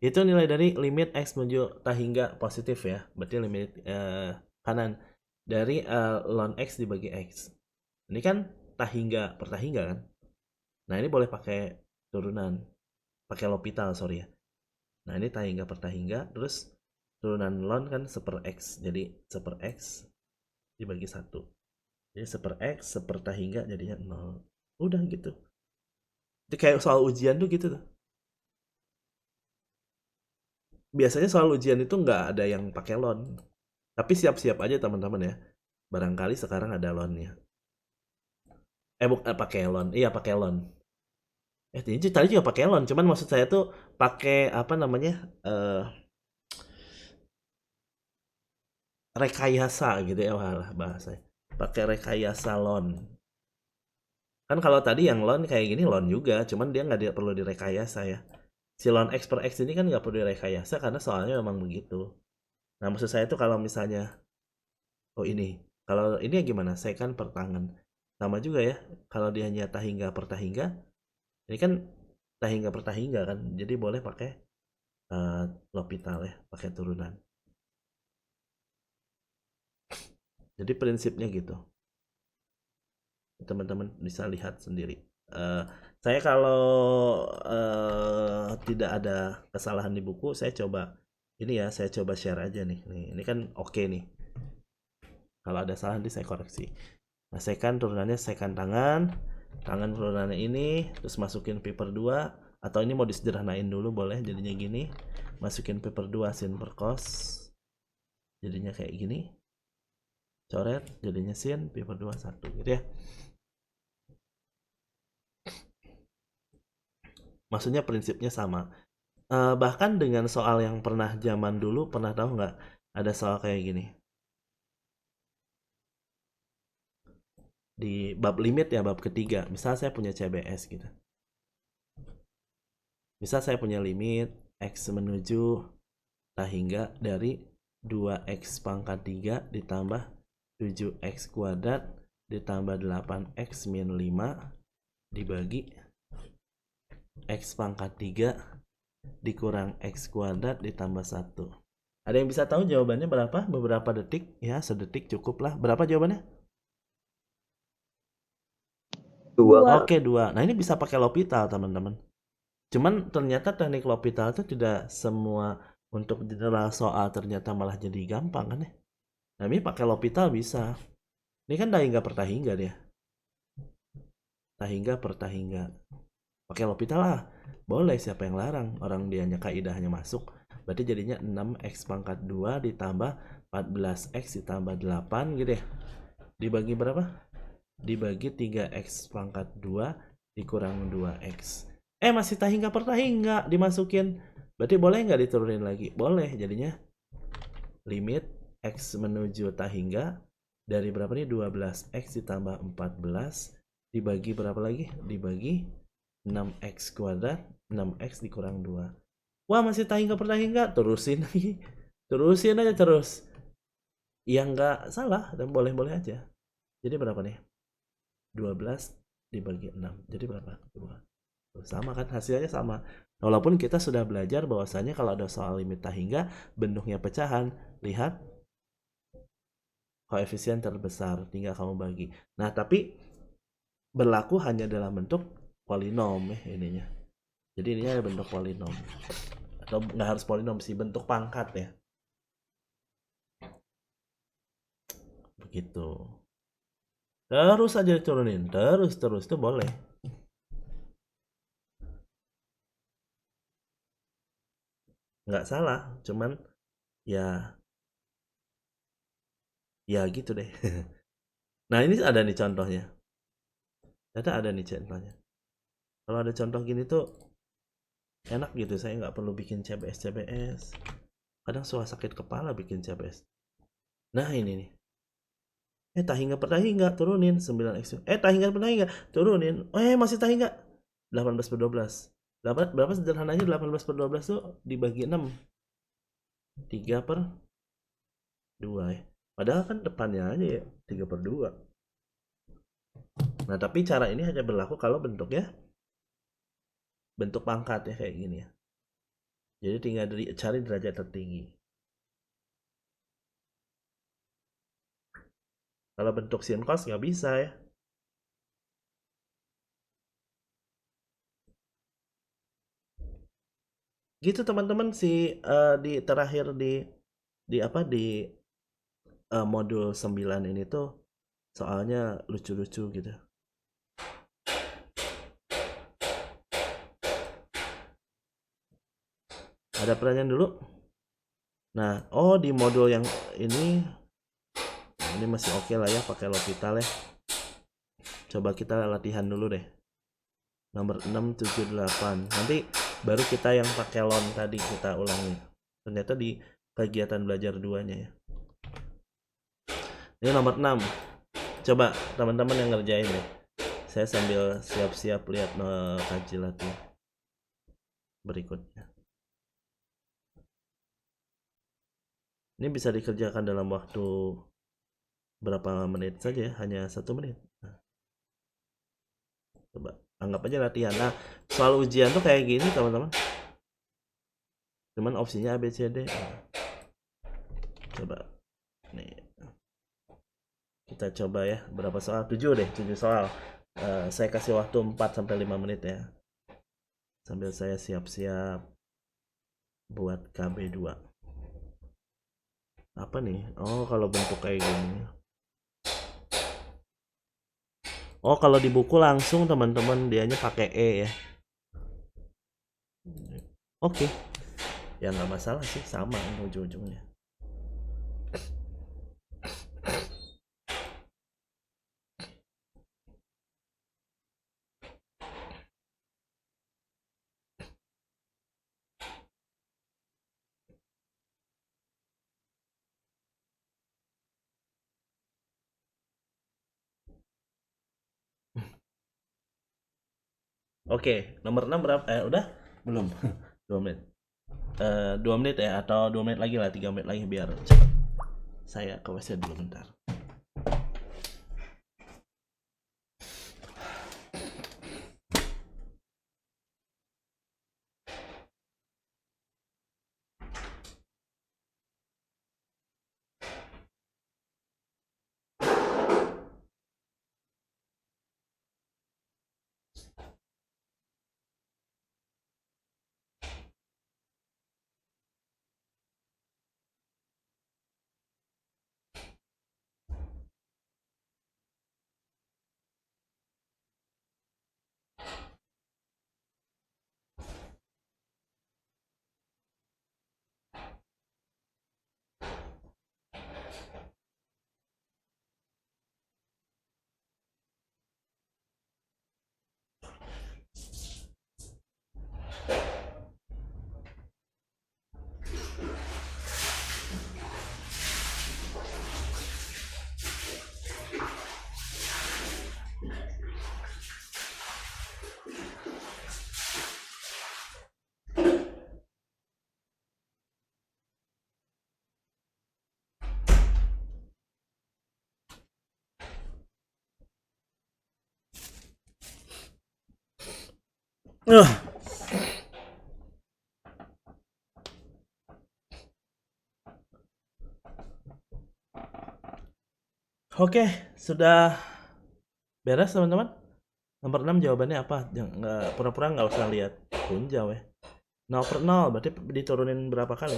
Itu nilai dari limit X menuju tahingga positif ya. Berarti limit kanan dari ln X dibagi X. Ini kan tahingga per tahingga kan. Nah, ini boleh pakai turunan. Pakai L'Hopital, sorry ya. Nah, ini tahingga per tahingga. Terus turunan ln kan 1/X. Jadi 1/X dibagi 1. Jadi 1/X, 1 tahingga jadinya 0. Udah gitu. Itu kayak soal ujian tuh gitu tuh. Biasanya soal ujian itu nggak ada yang pakai ln. Tapi siap-siap aja teman-teman ya. Barangkali sekarang ada ln-nya. Bukan pakai ln. Iya, pakai ln. Tadi juga pakai ln. Cuman maksud saya tuh pakai apa namanya? Rekayasa gitu ya bahasanya. Pakai rekayasa ln. Kan kalau tadi yang ln kayak gini ln juga, cuman dia nggak perlu direkayasa ya. Si ln X per X ini kan nggak perlu direkayasa karena soalnya memang begitu. Nah, maksud saya tuh kalau misalnya kalau ini ya gimana? Saya kan per tangan. Sama juga ya. Kalau dia hanya tahingga per tahingga, ini kan tahingga per tahingga kan. Jadi boleh pakai L'Hopital ya, pakai turunan. Jadi prinsipnya gitu. Teman-teman bisa lihat sendiri. Saya kalau tidak ada kesalahan di buku, saya coba share aja nih. Ini kan oke nih. Kalau ada salah nanti saya koreksi. Nah, secant turunannya secant tangan turunannya ini, terus masukin paper 2, atau ini mau disederhanain dulu boleh jadinya gini. Masukin paper 2 sin per cos. Jadinya kayak gini. Coret jadinya sin paper 2 1 gitu ya. Maksudnya prinsipnya sama. Bahkan dengan soal yang pernah zaman dulu, pernah tahu nggak ada soal kayak gini? Di bab limit ya, bab ketiga. Misal saya punya CBS gitu. Misal saya punya limit X menuju tahingga dari 2X pangkat 3 ditambah 7X kuadrat ditambah 8X min 5 dibagi X pangkat 3 dikurang X kuadrat ditambah 1. Ada yang bisa tahu jawabannya berapa? Beberapa detik ya, sedetik cukup lah. Berapa jawabannya? 2. Oke, 2. Nah, ini bisa pakai L'Hopital teman-teman. Cuman ternyata teknik L'Hopital itu tidak semua untuk general soal ternyata malah jadi gampang kan ya. Nah, ini pakai L'Hopital bisa. Ini kan tahingga per tahingga dia. Tahingga per tahingga. Pakai L'Hopital lah. Boleh, siapa yang larang? Orang dianya kaidahnya masuk. Berarti jadinya 6X pangkat 2 ditambah 14X ditambah 8 gitu ya. Dibagi berapa? Dibagi 3X pangkat 2 dikurang 2X. Masih tahingga per tahingga dimasukin. Berarti boleh nggak diturunin lagi? Boleh, jadinya limit X menuju tahingga dari berapa nih? 12X ditambah 14 dibagi berapa lagi? Dibagi 6X kuadrat, 6X dikurang 2. Wah, masih tahingga per tahingga. Terusin lagi. Terusin aja terus. Yang nggak salah dan boleh-boleh aja. Jadi berapa nih? 12 dibagi 6. Jadi berapa? 2. Sama kan, hasilnya sama. Walaupun kita sudah belajar bahwasanya kalau ada soal limit tahingga bentuknya pecahan, lihat koefisien terbesar, tinggal kamu bagi. Nah, tapi berlaku hanya dalam bentuk polinom ya ininya. Jadi ini ada bentuk polinom. Atau nggak harus polinom sih, bentuk pangkat ya. Begitu. Terus aja diturunin, terus itu boleh. Nggak salah, cuman ya gitu deh. Nah, ini ada nih contohnya. Ternyata ada nih contohnya. Kalau ada contoh gini tuh enak gitu, saya nggak perlu bikin CBS. Kadang suka sakit kepala bikin CBS. Nah, ini nih. Tahingga per tahingga turunin 9x. Tahingga per tahingga turunin. Masih tahingga 18 per 12. Berapa sederhananya 18 per 12 tuh dibagi 6. 3 per 2 ya. Padahal kan depannya aja ya 3 per 2. Nah, tapi cara ini hanya berlaku kalau bentuknya bentuk pangkat ya kayak gini ya. Jadi tinggal cari derajat tertinggi. Kalau bentuk sin cos nggak bisa ya. Gitu teman-teman di terakhir di apa di modul 9 ini tuh soalnya lucu-lucu gitu. Ada pertanyaan dulu? Nah, di modul yang ini masih oke lah ya pakai L'Hopital ya. Coba kita latihan dulu deh. Nomor 6, 7, 8. Nanti baru kita yang pakai LON tadi kita ulangi. Ternyata di kegiatan belajar 2-nya ya. Ini nomor 6. Coba teman-teman yang ngerjain deh. Saya sambil siap-siap lihat kaji latihan berikutnya. Ini bisa dikerjakan dalam waktu berapa menit saja ya, hanya 1 menit. Nah, coba anggap aja latihan. Nah, soal ujian tuh kayak gini teman-teman. Cuman opsinya A, B, C, D. Coba nih. Kita coba ya, berapa soal? 7 deh, 7 soal. Saya kasih waktu 4-5 menit ya. Sambil saya siap-siap buat KB2. Apa nih? Kalau bentuk kayak gini. Kalau di buku langsung teman-teman dianya pakai E ya. Oke. Ya nggak masalah sih, sama ujung-ujungnya. Oke, nomor 6 berapa? Udah? Belum. 2 menit. 2 menit ya, atau 2 menit lagi lah, 3 menit lagi biar cepat. Saya ke WC dulu bentar. Uh, Oke, sudah beres teman-teman. Nomor 6 jawabannya apa? Jangan nggak pura-pura nggak usah lihat punjau ya. 0/0 berarti diturunin berapa kali?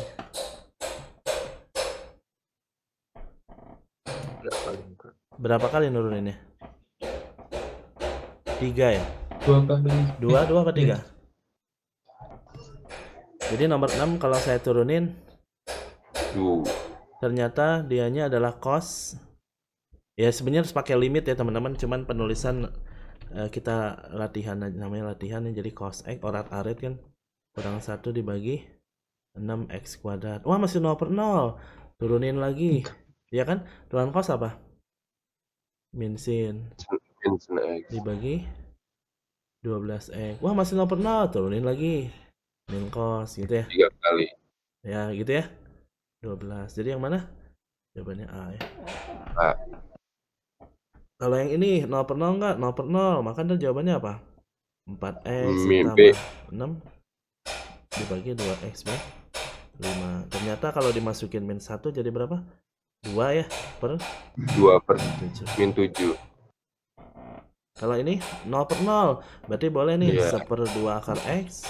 3 kali Kak. Berapa kali nuruninnya? 3 ya? 2 kali. 2 apa 3? Jadi nomor 6 kalau saya turunin ternyata dianya adalah cos. Ya sebenarnya harus pakai limit ya teman-teman, cuman penulisan kita latihan aja, namanya latihan ya. Jadi cos x orat-arit kan kurang 1 dibagi 6x kuadrat. Wah masih 0/0. Turunin lagi. Ya kan? Turunan cos apa? Min sin dibagi 12x. Wah masih 0/0. Turunin lagi. Min cos gitu ya. 3 kali. Ya gitu ya. 12. Jadi yang mana? Jawabannya A ya. A. Kalau yang ini 0/0 enggak? 0/0. Maka ntar jawabannya apa? 4x Min ditambah B. 6 dibagi 2x ber 5. Ternyata kalau dimasukin min 1 jadi berapa? 2 ya per 2 per 7. min 7. Kalau ini 0/0. Berarti boleh nih Iya. 1/2 akar x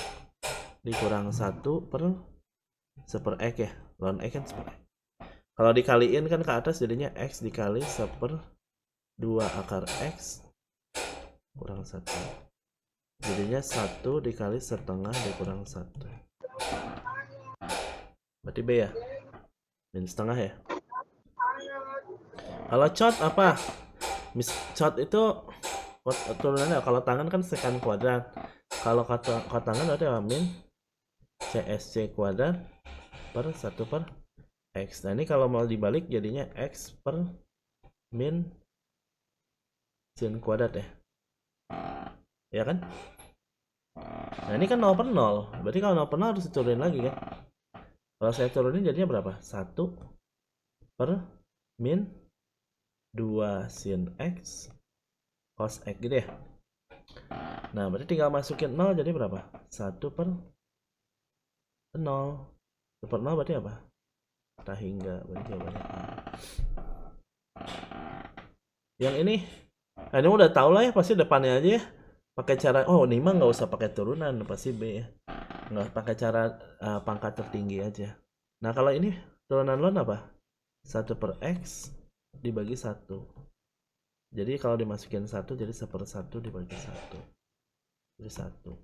dikurang 1 per 1/x ya. Ln x kan 1/x. Kalau dikaliin kan ke atas jadinya x dikali 1/2 akar x kurang 1. Jadinya 1 dikali setengah dikurang 1. Berarti B ya? Min setengah ya? Kalau cot apa? Cot itu turunannya kalau tangan kan secant kuadrat. Kalau tangan berarti apa? Min CSC kuadrat per 1 per X. Nah ini kalau mau dibalik jadinya X per min sin kuadrat ya. Ya kan? Nah ini kan 0/0. Berarti kalau 0/0 harus diturunin lagi kan? Kalau saya turunin jadinya berapa? 1 per min 2 sin X cos X gitu ya. Nah berarti tinggal masukin 0 jadi berapa? 1 per 0. 1 per 0 berarti apa? Tak hingga. Berarti jawabannya A. Yang ini ini udah tau lah ya, pasti depannya aja ya. Pakai cara, oh ini mah nggak usah pakai turunan, pasti B ya. Nggak pakai cara pangkat tertinggi aja. Nah kalau ini turunan ln apa? 1 per X dibagi 1. Jadi kalau dimasukin 1 jadi 1/1 dibagi 1. Jadi 1.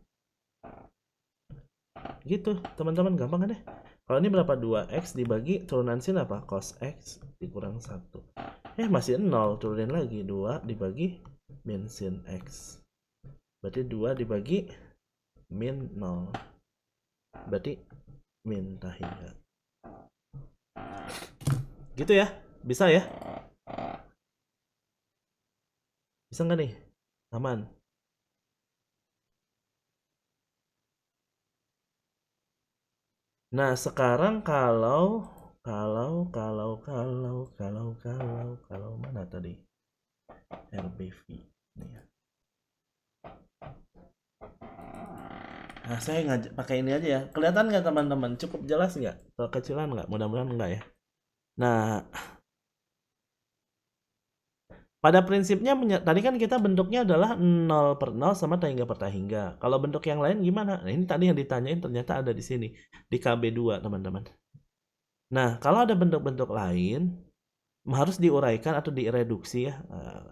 Gitu teman-teman, gampang kan ya? Kalau ini berapa? 2x dibagi turunan sin apa? Cos x dikurang 1. Masih 0, turunin lagi. 2 dibagi min sin x. Berarti 2 dibagi min 0. Berarti min tak hingga. Gitu ya? Bisa ya? Bisa nggak nih? Aman? Nah sekarang kalau mana tadi? RBV nih ya. Nah saya ngajak pakai ini aja ya. Kelihatan nggak teman-teman? Cukup jelas nggak? Kecilan nggak? Mudah-mudahan enggak ya. Nah pada prinsipnya tadi kan kita bentuknya adalah 0/0 sama tak hingga per tak hingga. Kalau bentuk yang lain gimana? Nah ini tadi yang ditanyain ternyata ada di sini di KB2 teman-teman. Nah kalau ada bentuk-bentuk lain harus diuraikan atau direduksi ya,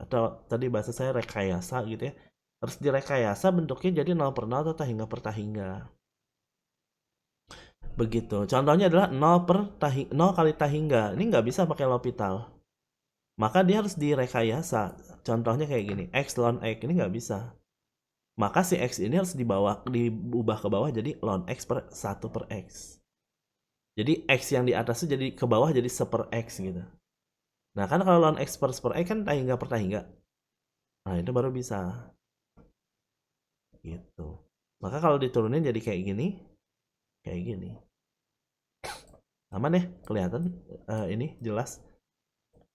atau tadi bahasa saya rekayasa gitu ya. Harus direkayasa bentuknya jadi 0/0 atau tak hingga per tak hingga. Begitu. Contohnya adalah 0 kali tak hingga. Ini nggak bisa pakai L'Hopital. Maka dia harus direkayasa. Contohnya kayak gini, x ln x ini nggak bisa. Maka si x ini harus diubah ke bawah jadi ln x per 1 per x. Jadi x yang di atas itu jadi ke bawah jadi 1/x gitu. Nah kan kalau ln x per 1/x kan tak hingga per tak hingga. Nah itu baru bisa. Gitu. Maka kalau diturunin jadi kayak gini. Kayak gini. Aman ya? Kelihatan ini jelas.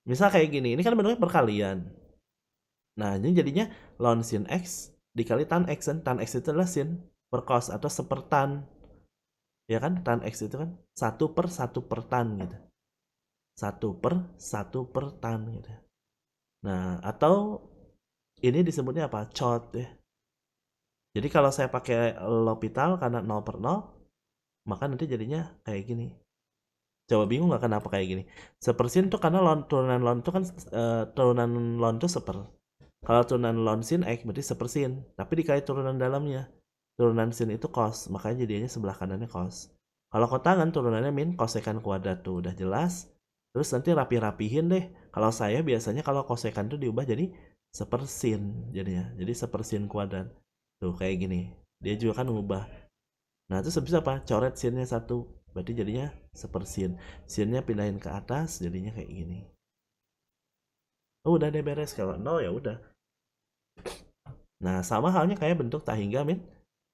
Misal kayak gini, ini kan bentuknya perkalian. Nah, ini jadinya ln sin x dikali tan x, kan tan x itu adalah sin per cos atau sepertan. Ya kan, tan X itu kan 1/1 gitu. 1/1 gitu. Nah, atau ini disebutnya apa? Chord ya. Jadi kalau saya pakai L'Hopital karena 0/0, maka nanti jadinya kayak gini. Coba bingung nggak kenapa kayak gini? Sepersin tuh karena turunan ln itu kan turunan ln itu seper. Kalau turunan ln sin X berarti sepersin, tapi dikali turunan dalamnya. Turunan sin itu cos, makanya jadinya sebelah kanannya cos. Kalau kotangan turunannya min kosekan kuadrat tuh udah jelas. Terus nanti rapi-rapihin deh. Kalau saya biasanya kalau kosekan tuh diubah jadi sepersin jadinya. Jadi sepersin kuadrat. Tuh kayak gini. Dia juga kan mengubah. Nah, terus habis apa? Coret sinnya 1. Berarti jadinya sepersin. Sinnya pindahin ke atas jadinya kayak gini. Oh, udah deh beres. Kalau 0 ya udah. Nah, sama halnya kayak bentuk tahingga min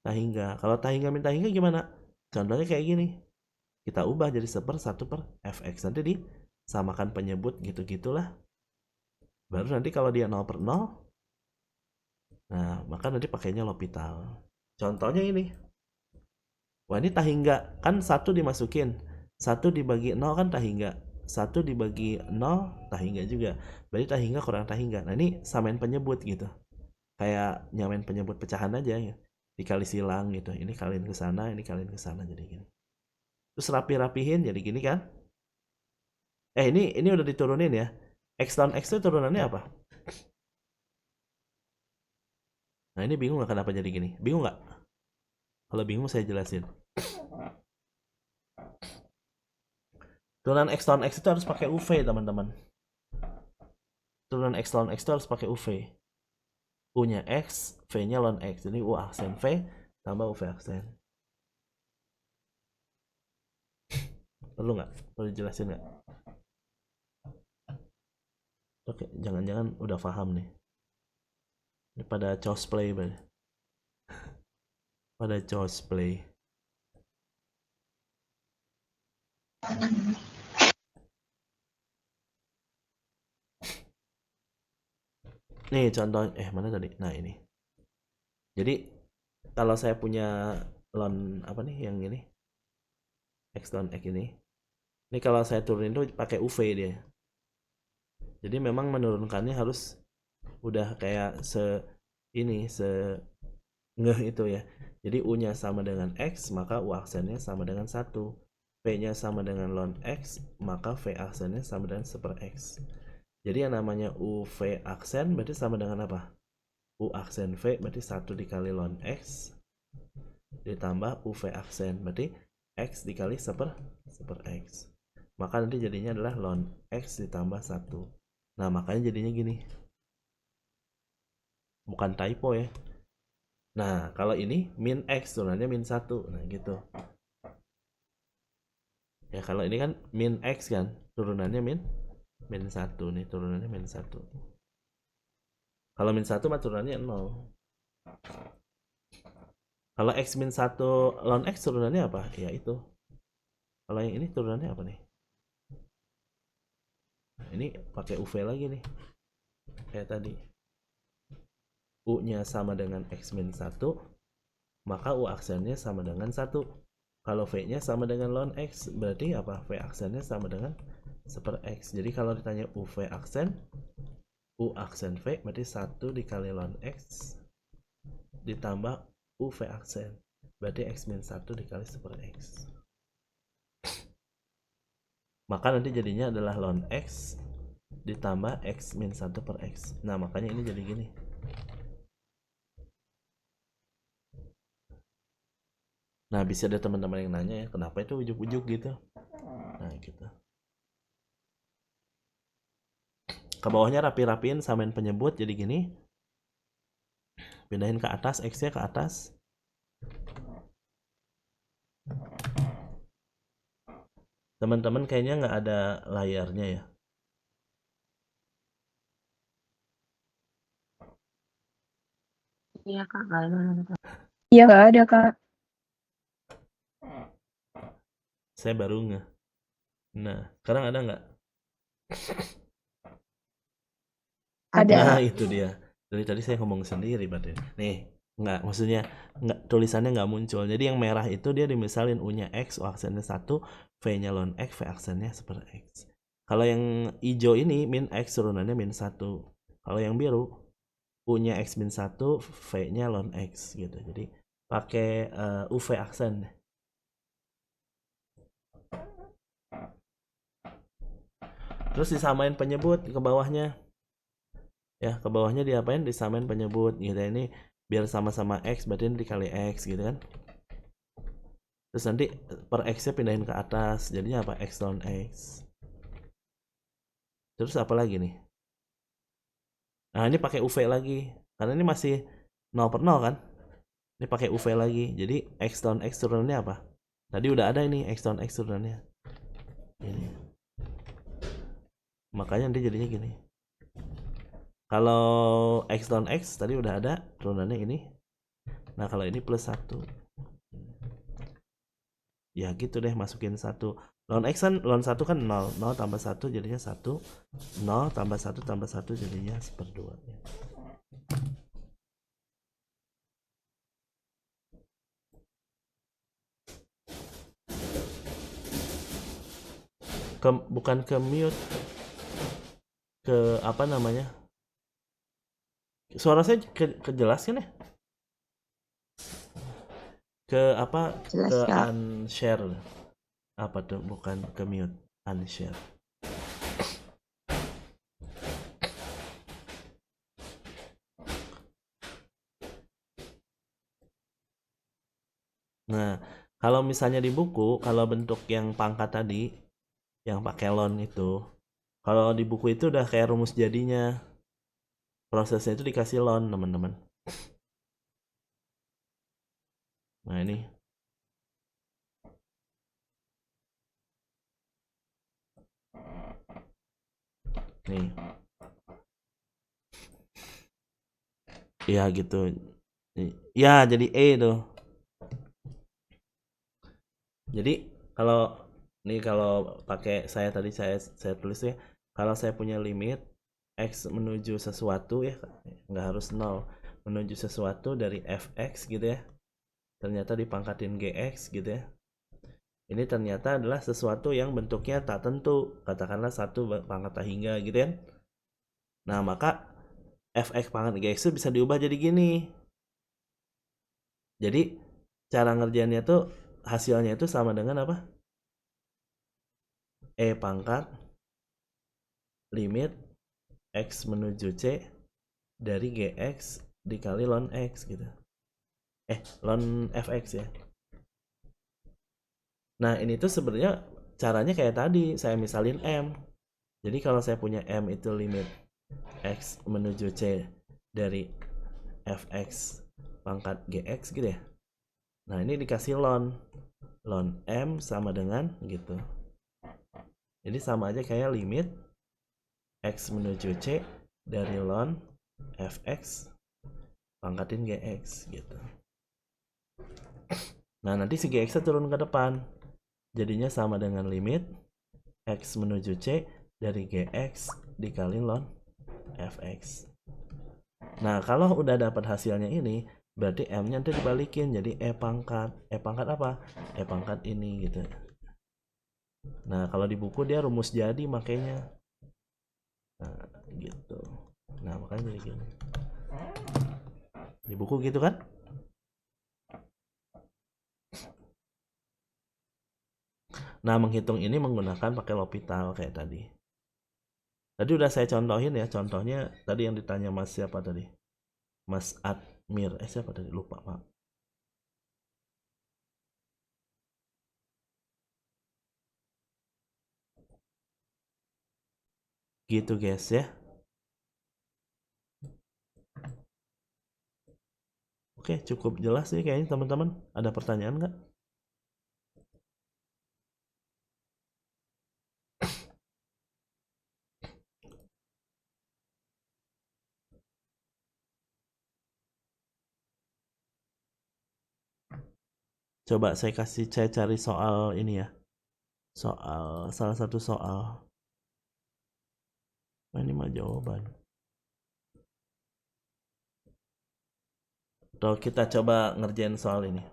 tahingga. Kalau tahingga min tahingga gimana? Contohnya kayak gini. Kita ubah jadi 1/fx. Nanti disamakan penyebut gitu-gitulah. Baru nanti kalau dia 0/0, nah maka nanti pakainya L'Hopital. Contohnya ini. Wah, ini tahingga. Kan 1 dimasukin. 1 dibagi 0 kan tahingga. 1 dibagi 0 tahingga juga. Berarti tahingga kurang tahingga. Nah, ini samain penyebut gitu. Kayak nyamain penyebut pecahan aja ya. Dikali silang gitu. Ini kaliin ke sana, ini kaliin ke sana jadi gini. Terus rapi-rapihin jadi gini kan? Ini udah diturunin ya. X dan X itu turunannya apa? Nah, ini bingung nggak kenapa jadi gini? Bingung nggak? Kalau bingung saya jelasin. Turunan X dan X itu harus pakai UV, teman-teman. Turunan X dan X itu harus pakai UV. U-nya X, V-nya ln X. Jadi U aksen V tambah UV aksen. Perlu nggak? Perlu dijelasin nggak? Oke, jangan-jangan udah paham nih. Ini pada cosplay berarti. Pada cosplay. Nih contoh, mana tadi? Nah, ini. Jadi kalau saya punya ln apa nih yang ini? X ln X ini. Ini kalau saya turunin tuh pakai UV dia. Jadi memang menurunkannya harus udah kayak ngeh itu ya. Jadi U-nya sama dengan X, maka U aksennya sama dengan 1. V-nya sama dengan ln X, maka V aksennya sama dengan 1/X. Jadi yang namanya UV aksen berarti sama dengan apa? U aksen V berarti 1 dikali ln X ditambah UV aksen berarti X dikali 1/X. Maka nanti jadinya adalah ln X ditambah 1. Nah, makanya jadinya gini. Bukan typo ya. Nah, kalau ini min X turunannya min 1. Nah, gitu. Ya, kalau ini kan min X kan, turunannya min 1 nih, turunannya min 1. Kalau min 1 mah turunannya 0. Kalau X min 1 ln X turunannya apa? Ya itu. Kalau yang ini turunannya apa nih? Nah, ini pakai UV lagi nih. Kayak tadi. U-nya sama dengan X min 1, maka U aksennya sama dengan 1. Kalau V-nya sama dengan ln X, berarti apa? V aksennya sama dengan 1/X. Jadi kalau ditanya UV aksen, U aksen V berarti 1 dikali ln X ditambah UV aksen. Berarti X min 1 dikali 1/X. Maka nanti jadinya adalah ln X ditambah X min 1/X. Nah, makanya ini jadi gini. Nah, bisa ada teman-teman yang nanya ya, kenapa itu ujuk-ujuk gitu. Nah, gitu. Ke bawahnya rapi-rapiin samain penyebut jadi gini. Pindahin ke atas, X-nya ke atas. Teman-teman kayaknya nggak ada layarnya ya. Iya kak, nggak ada. Iya nggak ada kak. Saya baru nggak. Nah, sekarang ada nggak? Ada. Nah, itu dia. Dari tadi saya ngomong sendiri berarti. Nih, Nggak, maksudnya nggak, tulisannya nggak muncul. Jadi yang merah itu dia dimisalin U-nya X, U aksennya 1, V-nya ln X, V aksennya super X. Kalau yang hijau ini min X turunannya min 1. Kalau yang biru U-nya X min 1, V-nya ln X gitu. Jadi pakai UV aksen. Terus disamain penyebut ke bawahnya. Ya, ke bawahnya diapain? Disamain penyebut gitu. Ini biar sama-sama X berarti ini dikali X gitu kan. Terus nanti per X-nya pindahin ke atas. Jadinya apa? X ln X. Terus apa lagi nih? Nah, ini pakai UV lagi. Karena ini masih 0/0 kan? Ini pakai UV lagi. Jadi X ln X turunannya apa? Tadi udah ada ini X ln X turunannya. Ini. Makanya nanti jadinya gini. Kalau X ln X tadi udah ada turunannya ini. Nah, kalau ini plus 1. Ya gitu deh, masukin 1. Ln X kan, ln 1 kan 0. 0 tambah 1 jadinya 1. 0 tambah 1 tambah 1 jadinya 1/2. Bukan ke mute. Ke apa namanya? Suara saya kejelas kan ya? Ke apa? Jelas, Ke Kak. unshare. Apa tuh? Bukan ke mute, unshare. Nah, kalau misalnya di buku, kalau bentuk yang pangkat tadi, yang pakai ln itu, kalau di buku itu udah kayak rumus jadinya. Prosesnya itu dikasih ln, teman-teman. Nah, ini. Nih. Ya gitu. Ya, jadi E tuh. Jadi kalau pakai saya tadi saya tulis ya, kalau saya punya limit X menuju sesuatu ya, nggak harus 0, menuju sesuatu dari fx gitu ya, ternyata dipangkatin gx gitu ya, ini ternyata adalah sesuatu yang bentuknya tak tentu, katakanlah 1 pangkat tak hingga gitu kan. Nah, maka fx pangkat gx itu bisa diubah jadi gini. Jadi cara ngerjainnya tuh hasilnya itu sama dengan apa? E pangkat limit X menuju C dari GX dikali ln X gitu. Ln fx ya. Nah, ini tuh sebenarnya caranya kayak tadi, saya misalin M. Jadi kalau saya punya M itu limit X menuju C dari fx pangkat GX gitu ya. Nah, ini dikasih ln M sama dengan gitu. Jadi sama aja kayak limit X menuju C dari ln fx pangkatin GX gitu. Nah, nanti si GX turun ke depan. Jadinya sama dengan limit X menuju C dari GX dikali ln fx. Nah, kalau udah dapat hasilnya ini, berarti M-nya nanti dibalikin jadi E pangkat. E pangkat apa? E pangkat ini gitu. Nah, kalau di buku dia rumus jadi makanya. Nah, gitu. Nah, makanya jadi gini. Di buku gitu kan? Nah, menghitung ini menggunakan pakai L'Hopital kayak tadi. Tadi udah saya contohin ya, contohnya tadi yang ditanya Mas siapa tadi? Mas Admir, siapa tadi? Lupa, Pak. Gitu guys ya. Oke, cukup jelas sih kayaknya teman-teman. Ada pertanyaan nggak? Coba saya cari soal ini ya. Salah satu soal. Ini mah jawaban. Atau kita coba ngerjain soal ini.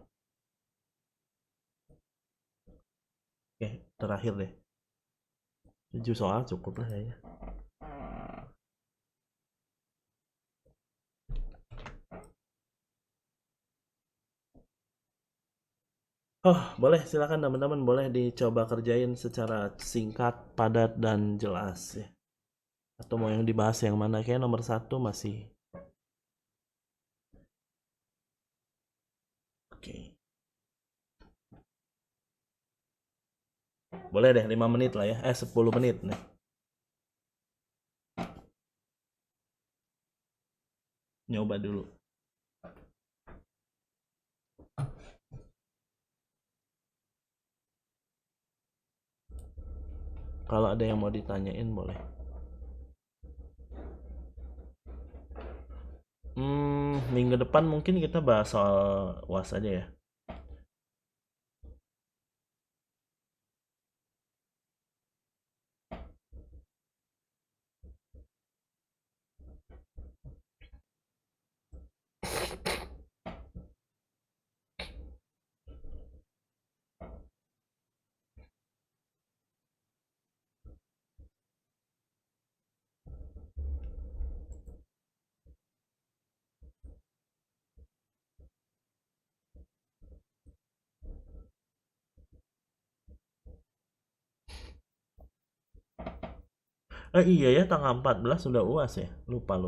Oke, terakhir deh. 7 soal cukup lah kayaknya. Oh, boleh silakan teman-teman, boleh dicoba kerjain secara singkat, padat, dan jelas ya. Atau mau yang dibahas yang mana? Kayak nomor 1 masih. Oke. Boleh deh 5 menit lah ya. 10 menit nih. Nyoba dulu. Kalau ada yang mau ditanyain boleh. Minggu depan mungkin kita bahas soal UAS aja ya. Iya ya, tanggal 14 sudah UAS ya. Lupa.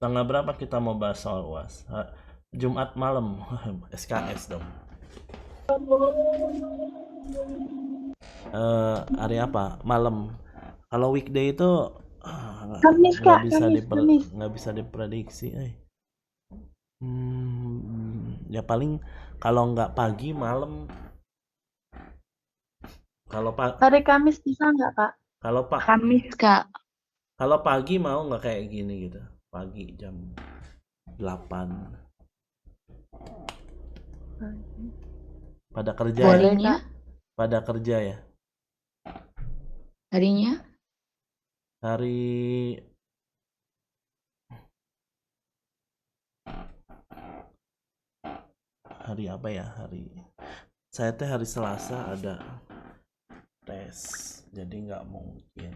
Tanggal berapa kita mau bahas soal UAS? Jumat malam. SKS dong. Hari apa? Malam. Kalau weekday itu Kamis, nggak Kak. bisa Kamis. nggak bisa diprediksi. Ya paling kalau nggak pagi malam. Kalau Hari Kamis bisa nggak, Kak? Kamis, Kak. Kalau pagi mau nggak kayak gini gitu? Pagi jam 8. Pada kerja ya? Harinya? Pada kerja ya? Harinya? Hari apa ya? Saya teh hari Selasa ada tes, jadi nggak mungkin.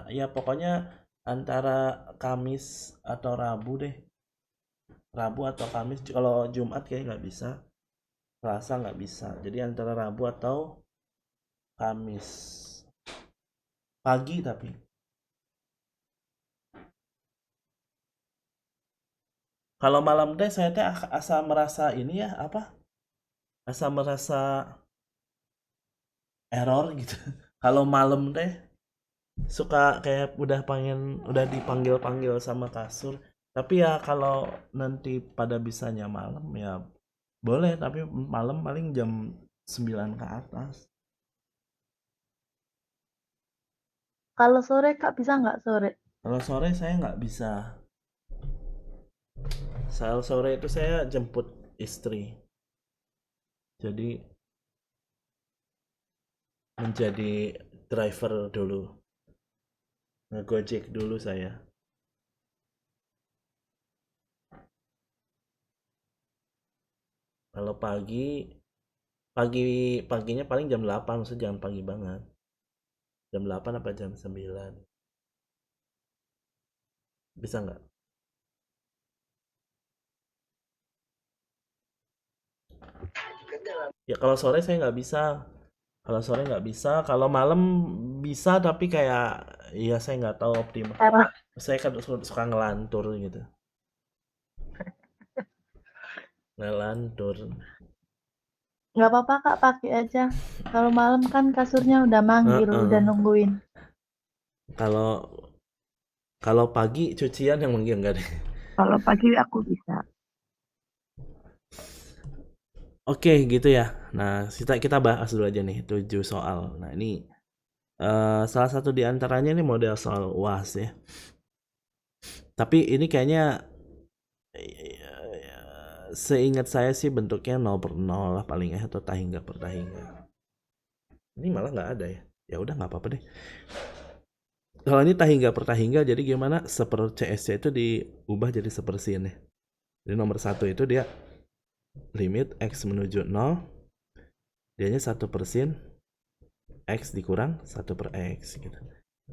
Ya pokoknya antara Kamis atau Rabu deh. Rabu atau Kamis. Kalau Jumat kayak nggak bisa. Selasa nggak bisa. Jadi antara Rabu atau Kamis. Pagi tapi. Kalau malam teh saya teh asa merasa ini ya apa? Asa merasa error gitu. Kalau malam teh suka kayak udah dipanggil sama kasur. Tapi ya kalau nanti pada bisanya malam ya boleh, tapi malam paling jam 9 ke atas. Kalau sore, Kak, bisa nggak sore? Kalau sore saya nggak bisa. Sore itu saya jemput istri. Jadi menjadi driver dulu. Ngegojek dulu saya. Kalau paginya paling jam 8, maksudnya jangan pagi banget. Jam 8 apa jam 9. Bisa nggak? Ya kalau sore saya nggak bisa. Kalau sore nggak bisa. Kalau malam bisa tapi kayak ya saya nggak tahu optimal. Error. Saya kan suka ngelantur gitu. Ngelantur. Nggak apa-apa, Kak, pakai aja. Kalau malam kan kasurnya udah manggil, udah nungguin. Kalau pagi cucian yang manggil enggak deh. Kalau pagi aku bisa. Oke, gitu ya. Nah, kita bahas dulu aja nih 7 soal. Nah, ini salah satu di antaranya ini model soal UAS ya. Tapi ini kayaknya seingat saya sih bentuknya 0/0 lah paling ya, atau tahingga per tahingga. Ini malah nggak ada ya. Ya udah nggak apa-apa deh. Kalau ini tahingga per tahingga, jadi gimana? Seper CS-nya itu diubah jadi seper sin ya. Jadi nomor 1 itu dia limit X menuju 0, dianya 1/sin, X dikurang 1/X gitu.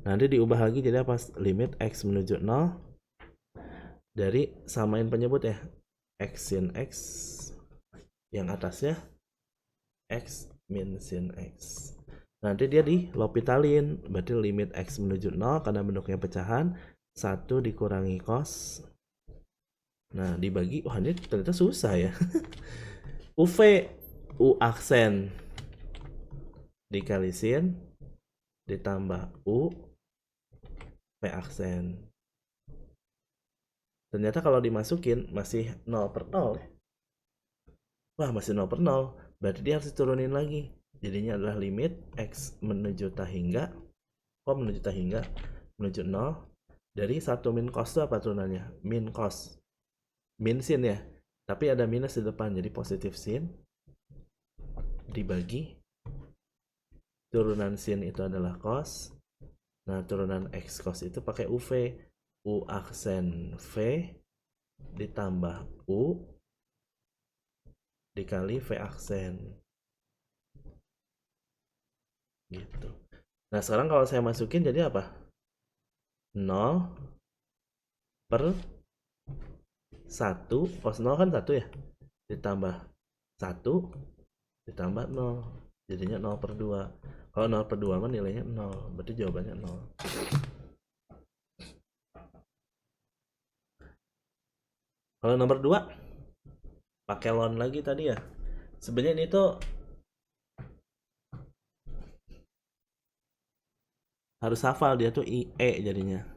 Nanti diubah lagi jadi apa? Limit X menuju 0, dari samain penyebut ya. X sin X, yang atasnya X min sin X. Nanti dia di L'Hopitalin, berarti limit X menuju 0 karena bentuknya pecahan, 1 dikurangi cos. Nah, dibagi, wah ini ternyata susah ya. UV, U aksen dikali sin, ditambah U, V aksen. Ternyata kalau dimasukin masih 0/0 ya. Wah, masih 0/0, berarti dia harus diturunin lagi. Jadinya adalah limit X menuju tahingga, menuju tahingga, menuju 0, dari 1 min cos itu apa turunannya? Min cos. Min sin ya, tapi ada minus di depan, jadi positif sin, dibagi, turunan sin itu adalah cos. Nah, turunan X cos itu pakai UV. U aksen V ditambah U dikali V aksen. Gitu. Nah, sekarang kalau saya masukin jadi apa? 0/1, cos 0 kan 1 ya, ditambah 1 ditambah 0, jadinya 0/2. Kalau 0/2 mah nilainya 0, berarti jawabannya 0. Kalau nomor 2 pakai ln lagi tadi ya. Sebenarnya ini tuh harus hafal, dia tuh IE jadinya.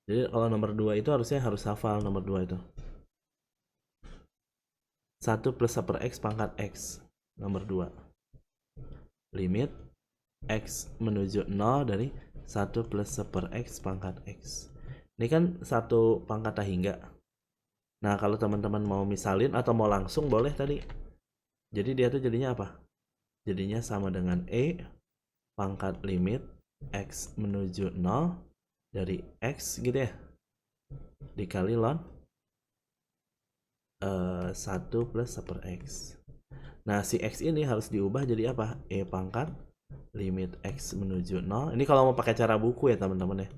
Jadi kalau nomor 2 itu harus hafal nomor 2 itu. 1 plus 1/X pangkat X. Nomor 2. Limit X menuju 0 dari 1 plus 1/X pangkat X. Ini kan 1 pangkat tahingga. Nah, kalau teman-teman mau misalin atau mau langsung boleh tadi. Jadi dia tuh jadinya apa? Jadinya sama dengan E pangkat limit X menuju 0 dari X gitu ya, dikali ln 1 plus 1/X. Nah, si X ini harus diubah jadi apa? E pangkat limit X menuju 0. Ini kalau mau pakai cara buku ya teman-teman ya.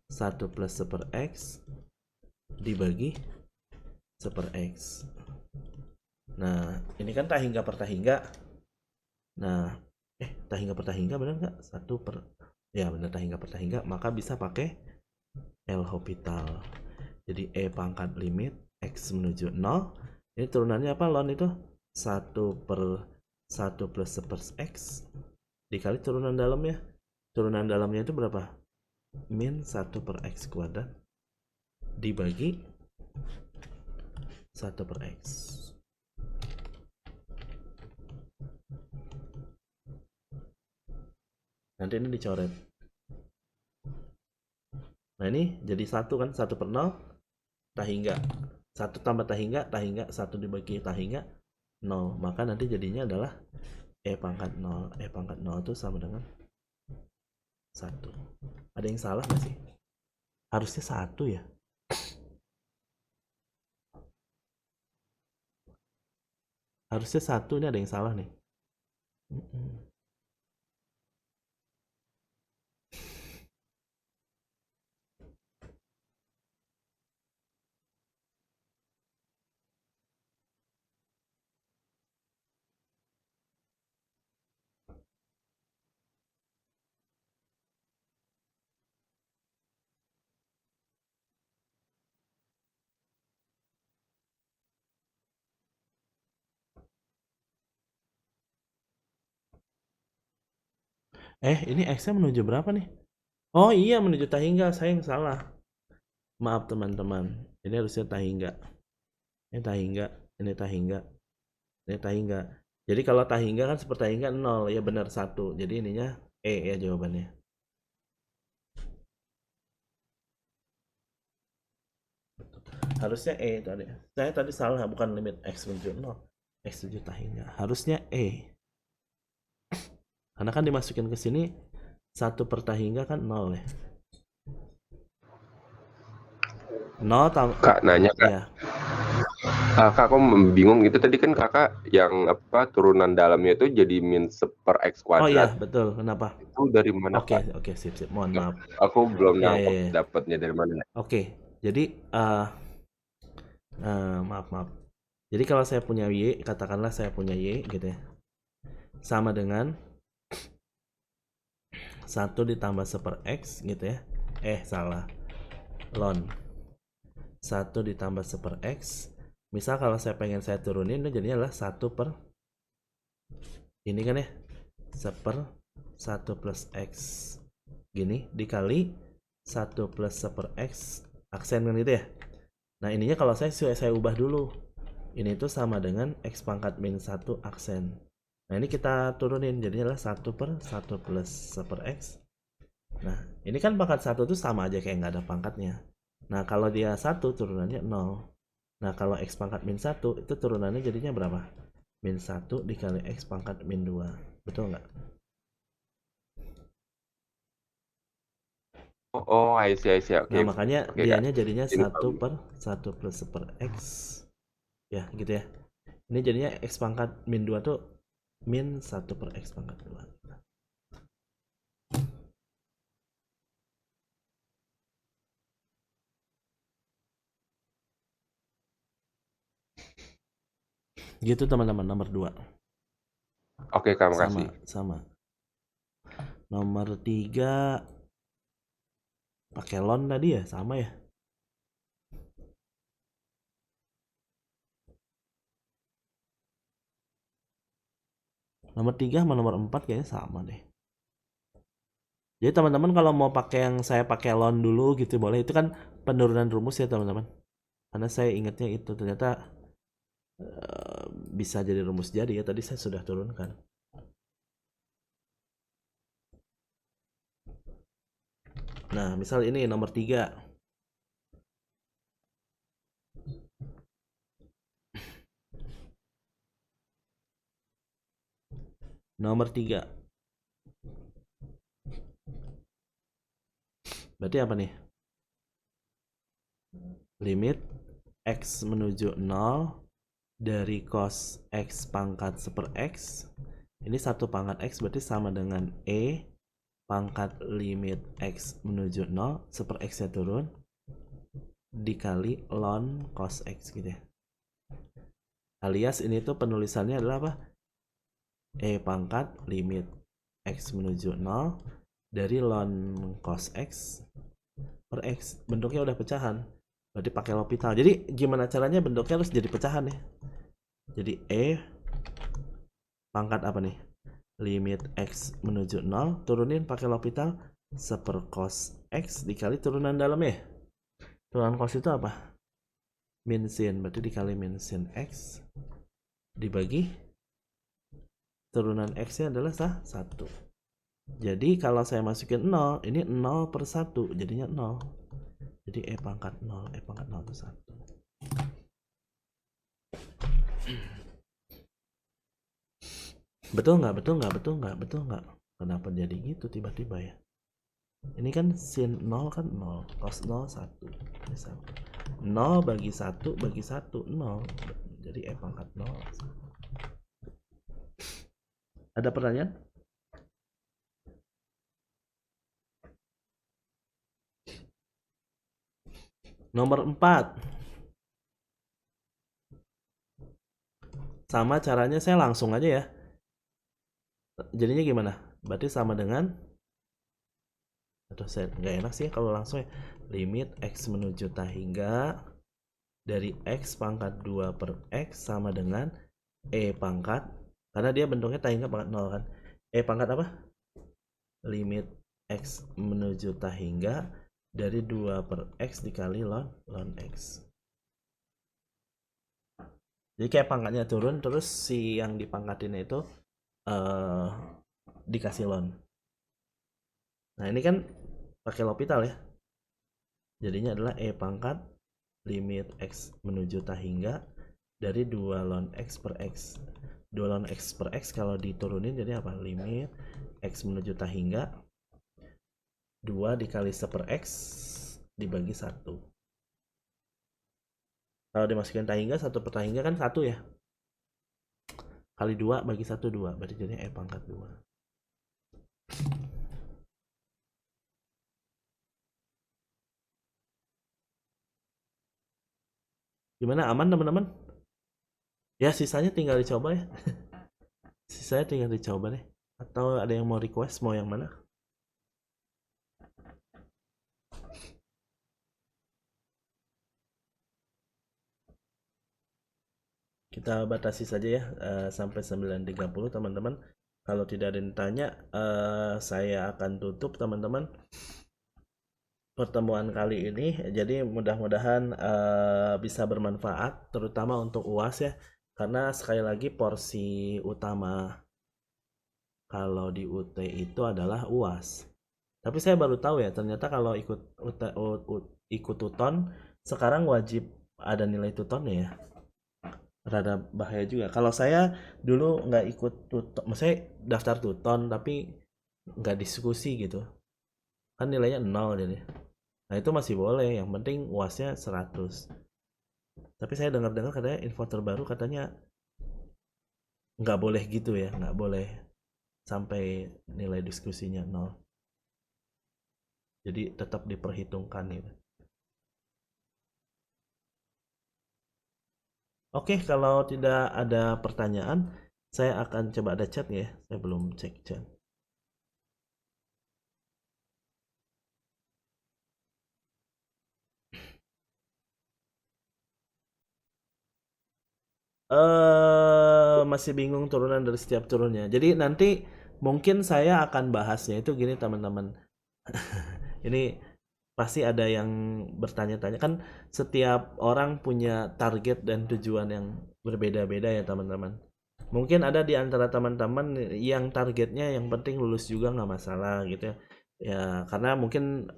1 plus 1/X dibagi 1/X. Nah, ini kan tahingga per tahingga. Nah, tahingga per tahingga benar nggak? Ya benar, tahingga per tahingga. Maka bisa pakai L'Hopital. Jadi E pangkat limit X menuju 0. Ini turunannya apa ln itu? 1/1 plus 1/X dikali turunan dalamnya. Turunan dalamnya itu berapa? Min 1/X kuadrat dibagi 1/X. Nanti ini dicoret. Nah, ini jadi 1 kan, 1/0 tahingga. 1 tambah tahingga, 1 dibagi tahingga 0. Maka nanti jadinya adalah E pangkat 0. E pangkat 0 itu sama dengan 1. Ada yang salah nggak sih? Harusnya 1 ya. Harusnya 1, ini ada yang salah nih. Ini X-nya menuju berapa nih? Oh iya, menuju tahingga, saya yang salah. Maaf teman-teman, ini harusnya tahingga. Ini tahingga, ini tahingga, ini tahingga. Jadi kalau tahingga kan seperti tahingga 0, ya benar 1. Jadi ininya E ya jawabannya. Harusnya E tadi. Saya tadi salah, bukan limit X menuju 0. X menuju tahingga. Harusnya E. Karena kan dimasukin ke sini 1 per tahingga kan 0 ya. 0 tambah Kak nanya Kak. ya. Kak kok bingung itu tadi kan Kakak yang apa turunan dalamnya itu jadi min 1/x Oh iya, kuadrat. betul. Kenapa? Itu dari mana Oke, Kak? oke, sip. Mohon maaf. Aku belum Ya, ya, nangkep ya. dapatnya dari mana. Oke. Jadi maaf. Jadi kalau saya punya Y, katakanlah saya punya Y gitu ya. Sama dengan 1 ditambah 1/x gitu ya. Salah. Ln 1 ditambah 1/x. Misal kalau saya pengen saya turunin, itu jadinya adalah 1 per ini kan ya, 1 plus x gini dikali 1 plus 1/x aksen kan gitu ya. Nah ininya kalau saya ubah dulu, ini tuh sama dengan x pangkat min 1 aksen. Nah ini kita turunin, jadinya adalah 1 per 1 plus 1/x. Nah ini kan pangkat 1 tuh sama aja kayak nggak ada pangkatnya. Nah kalau dia 1 turunannya 0. Nah kalau x pangkat min 1 itu turunannya jadinya berapa? Min 1 dikali x pangkat min 2. Betul nggak? Oh, I see. Oke. Nah makanya Oke, dianya Kak. jadinya Ini 1 per 1 plus 1/x. Ya gitu ya. Ini jadinya x pangkat min 2 tuh min 1 per x pangkat 2. Gitu teman-teman, nomor 2. Oke, Kak, makasih. Sama. Nomor 3 pakai ln tadi ya, sama ya. Nomor 3 sama nomor 4 kayaknya sama deh. Jadi teman-teman kalau mau pakai yang saya pakai ln dulu gitu boleh. Itu kan penurunan rumus ya teman-teman. Karena saya ingatnya itu ternyata bisa jadi rumus jadi ya, tadi saya sudah turunkan. Nah misal ini nomor 3. Nomor 3 berarti apa nih? Limit x menuju 0 dari cos x pangkat 1/x. Ini 1 pangkat x berarti sama dengan E pangkat limit x menuju 0, 1/x nya turun, dikali ln cos x gitu ya. Alias ini tuh penulisannya adalah apa? E pangkat limit x menuju 0 dari ln cos x per x. Bentuknya udah pecahan, berarti pakai L'Hopital. Jadi gimana caranya bentuknya harus jadi pecahan ya. Jadi E pangkat apa nih? Limit x menuju 0, turunin pakai L'Hopital 1 cos x dikali turunan dalamnya. Turunan cos itu apa? Min sin, berarti dikali min sin x dibagi turunan x nya adalah 1. Jadi kalau saya masukin 0, ini 0 per 1, jadinya 0. Jadi E pangkat 0 itu 1. Betul nggak? Kenapa jadi gitu tiba-tiba ya? Ini kan sin 0 kan 0, cos 0 1. Misal 0 bagi 1 bagi 1 0. Jadi E pangkat 0. Ada pertanyaan? Nomor 4. Sama caranya saya langsung aja ya. Jadinya gimana? Berarti sama dengan, atau saya nggak enak sih kalau langsung ya. Limit x menuju tahingga dari x pangkat 2 per x sama dengan E pangkat, karena dia bentuknya tahingga pangkat 0 kan. E pangkat apa? Limit x menuju tahingga dari 2 per x dikali ln x. Jadi kayak pangkatnya turun, terus si yang dipangkatinnya itu dikasih ln. Nah ini kan pakai L'Hopital ya. Jadinya adalah E pangkat limit x menuju tahingga dari 2 ln x per x 2 lawan X per X kalau diturunin jadi apa? Limit X menuju tahingga 2 dikali 1 per X dibagi 1. Kalau dimasukin tahingga 1 per tahingga kan 1 ya. Kali 2 bagi 1 2. Berarti jadinya E pangkat 2. Gimana, aman teman-teman? Ya sisanya tinggal dicoba ya. Sisanya tinggal dicoba deh. Atau ada yang mau request mau yang mana? Kita batasi saja ya sampai 9.30 teman-teman. Kalau tidak ada yang tanya, saya akan tutup teman-teman pertemuan kali ini. Jadi mudah-mudahan bisa bermanfaat, terutama untuk UAS ya. Karena sekali lagi porsi utama kalau di UT itu adalah UAS. Tapi saya baru tahu ya, ternyata kalau ikut UTON sekarang wajib ada nilai tutonnya ya. Rada bahaya juga. Kalau saya dulu nggak ikut tuton, maksudnya daftar tuton tapi nggak diskusi gitu. Kan nilainya 0 jadi. Nah itu masih boleh, yang penting UASnya 100. Tapi saya dengar-dengar katanya info terbaru katanya nggak boleh gitu ya, nggak boleh sampai nilai diskusinya 0. Jadi tetap diperhitungkan gitu. Oke, kalau tidak ada pertanyaan, saya akan coba ada chat ya. Saya belum cek chat. Masih bingung turunan dari setiap turunnya. Jadi nanti mungkin saya akan bahasnya itu gini teman-teman. Ini pasti ada yang bertanya-tanya kan, setiap orang punya target dan tujuan yang berbeda-beda ya teman-teman. Mungkin ada di antara teman-teman yang targetnya yang penting lulus juga nggak masalah gitu ya. Ya karena mungkin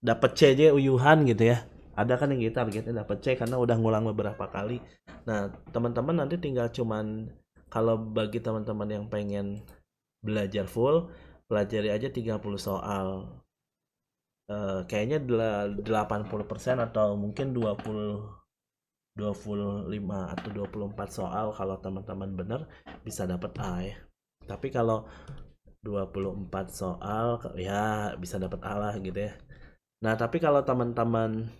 dapat C aja uyuhan gitu ya. Ada kan yang gitu targetnya dapat C karena udah ngulang beberapa kali. Nah teman-teman nanti tinggal cuman, kalau bagi teman-teman yang pengen belajar full, pelajari aja 30 soal. Kayaknya 80% atau mungkin 25 atau 24 soal kalau teman-teman bener bisa dapat A ya. Tapi kalau 24 soal ya bisa dapat A lah gitu ya. Nah, tapi kalau teman-teman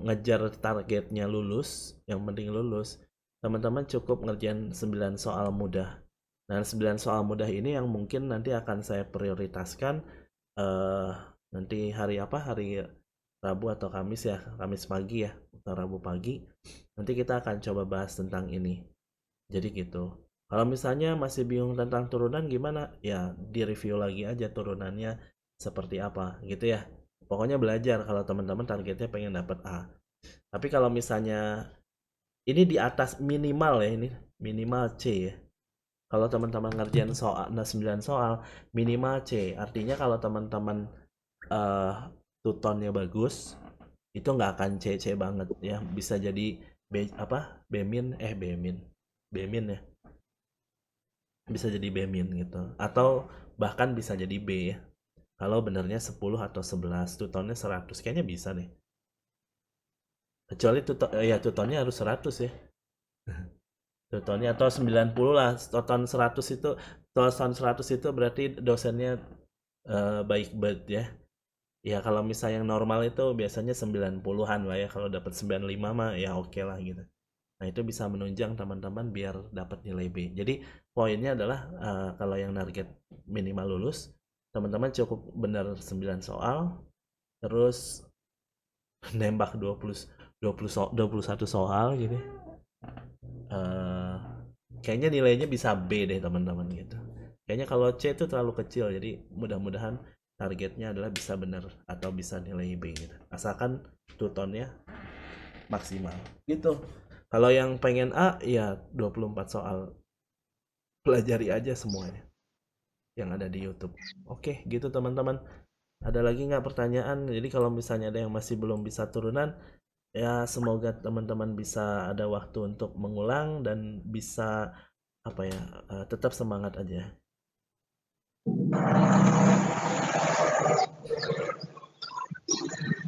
ngejar targetnya lulus, yang penting lulus, teman-teman cukup ngerjain 9 soal mudah. Nah, 9 soal mudah ini yang mungkin nanti akan saya prioritaskan nanti hari Rabu atau Kamis ya, Kamis pagi ya, atau Rabu pagi. Nanti kita akan coba bahas tentang ini. Jadi gitu. Kalau misalnya masih bingung tentang turunan gimana? Ya, di-review lagi aja turunannya seperti apa gitu ya. Pokoknya belajar kalau teman-teman targetnya pengen dapat A. Tapi kalau misalnya ini di atas minimal ya, ini minimal C ya. Kalau teman-teman ngerjain soal 9 soal minimal C. Artinya kalau teman-teman tutonnya bagus, itu nggak akan C banget ya. Bisa jadi B min ya. Bisa jadi B min gitu. Atau bahkan bisa jadi B ya. Kalau benernya 10 atau 11, tutonnya 100 kayaknya bisa deh. Kecuali tutonnya harus 100 ya. Tutonnya atau 90 lah. Tuton 100 itu berarti dosennya baik banget ya. Ya kalau misalnya yang normal itu biasanya 90-an lah ya. Kalau dapat 95 mah ya oke lah gitu. Nah itu bisa menunjang teman-teman biar dapat nilai B. Jadi poinnya adalah kalau yang target minimal lulus, teman-teman cukup benar 9 soal, terus nembak 21 soal gitu. Kayaknya nilainya bisa B deh teman-teman gitu. Kayaknya kalau C itu terlalu kecil, jadi mudah-mudahan targetnya adalah bisa benar atau bisa nilai B gitu. Asalkan tutonnya maksimal gitu. Kalau yang pengen A ya 24 soal, pelajari aja semuanya yang ada di YouTube. Oke gitu teman-teman. Ada lagi nggak pertanyaan? Jadi kalau misalnya ada yang masih belum bisa turunan, Ya semoga teman-teman bisa ada waktu untuk mengulang dan bisa tetap semangat aja.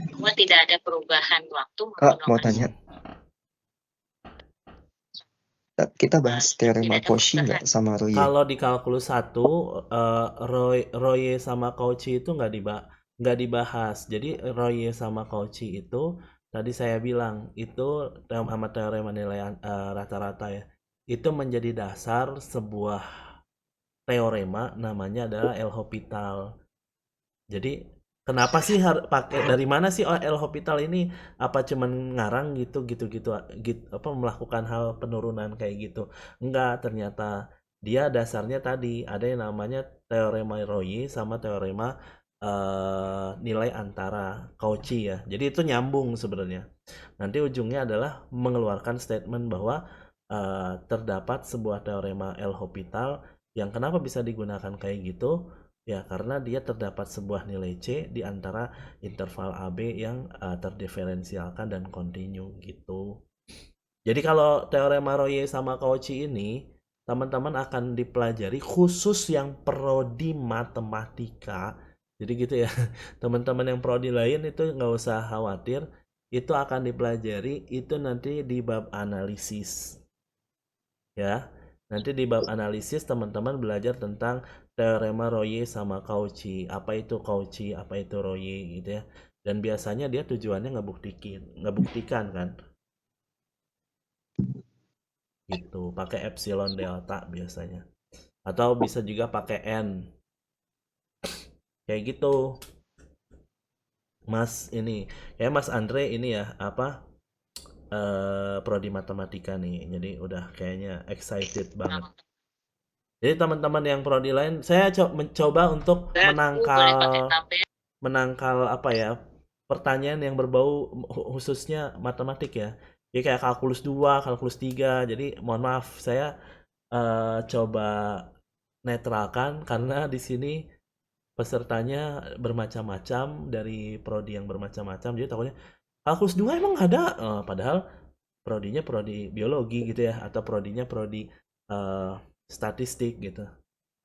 Semua tidak ada perubahan waktu Kak, maupun mau lokasi. tanya. Kita bahas teorema Cauchy nggak sama Roye? Kalau di kalkulus 1, Roye sama Cauchy itu nggak dibahas. Jadi Roye sama Cauchy itu tadi saya bilang itu sama teorema nilai rata-rata ya. Itu menjadi dasar sebuah teorema namanya adalah L'Hopital. Jadi kenapa sih pakai dari mana sih L'Hopital ini? Apa cuman ngarang gitu apa melakukan hal penurunan kayak gitu? Enggak, ternyata dia dasarnya tadi ada yang namanya teorema Roye sama teorema nilai antara Cauchy ya. Jadi itu nyambung sebenarnya. Nanti ujungnya adalah mengeluarkan statement bahwa terdapat sebuah teorema L'Hopital yang kenapa bisa digunakan kayak gitu? Ya, karena dia terdapat sebuah nilai C di antara interval AB yang terdiferensialkan dan kontinu gitu. Jadi kalau teorema Roye sama Cauchy ini, teman-teman akan dipelajari khusus yang prodi matematika. Jadi gitu ya, teman-teman yang prodi lain itu nggak usah khawatir, itu akan dipelajari itu nanti di bab analisis. Ya, nanti di bab analisis teman-teman belajar tentang teorema Roye sama Cauchy. Apa itu Cauchy, apa itu Roye gitu ya. Dan biasanya dia tujuannya ngebuktikan kan. Gitu, pakai epsilon delta biasanya. Atau bisa juga pakai N. Kayak gitu. Mas Andre ini ya, prodi matematika nih. Jadi udah kayaknya excited banget. Jadi teman-teman yang prodi lain, saya mencoba untuk menangkal pertanyaan yang berbau khususnya matematik ya. Jadi kayak kalkulus 2, kalkulus 3. Jadi mohon maaf saya coba netralkan karena di sini pesertanya bermacam-macam dari prodi yang bermacam-macam. Jadi takutnya kalkulus 2 emang ada, padahal prodinya prodi biologi gitu ya, atau prodinya prodi statistik gitu,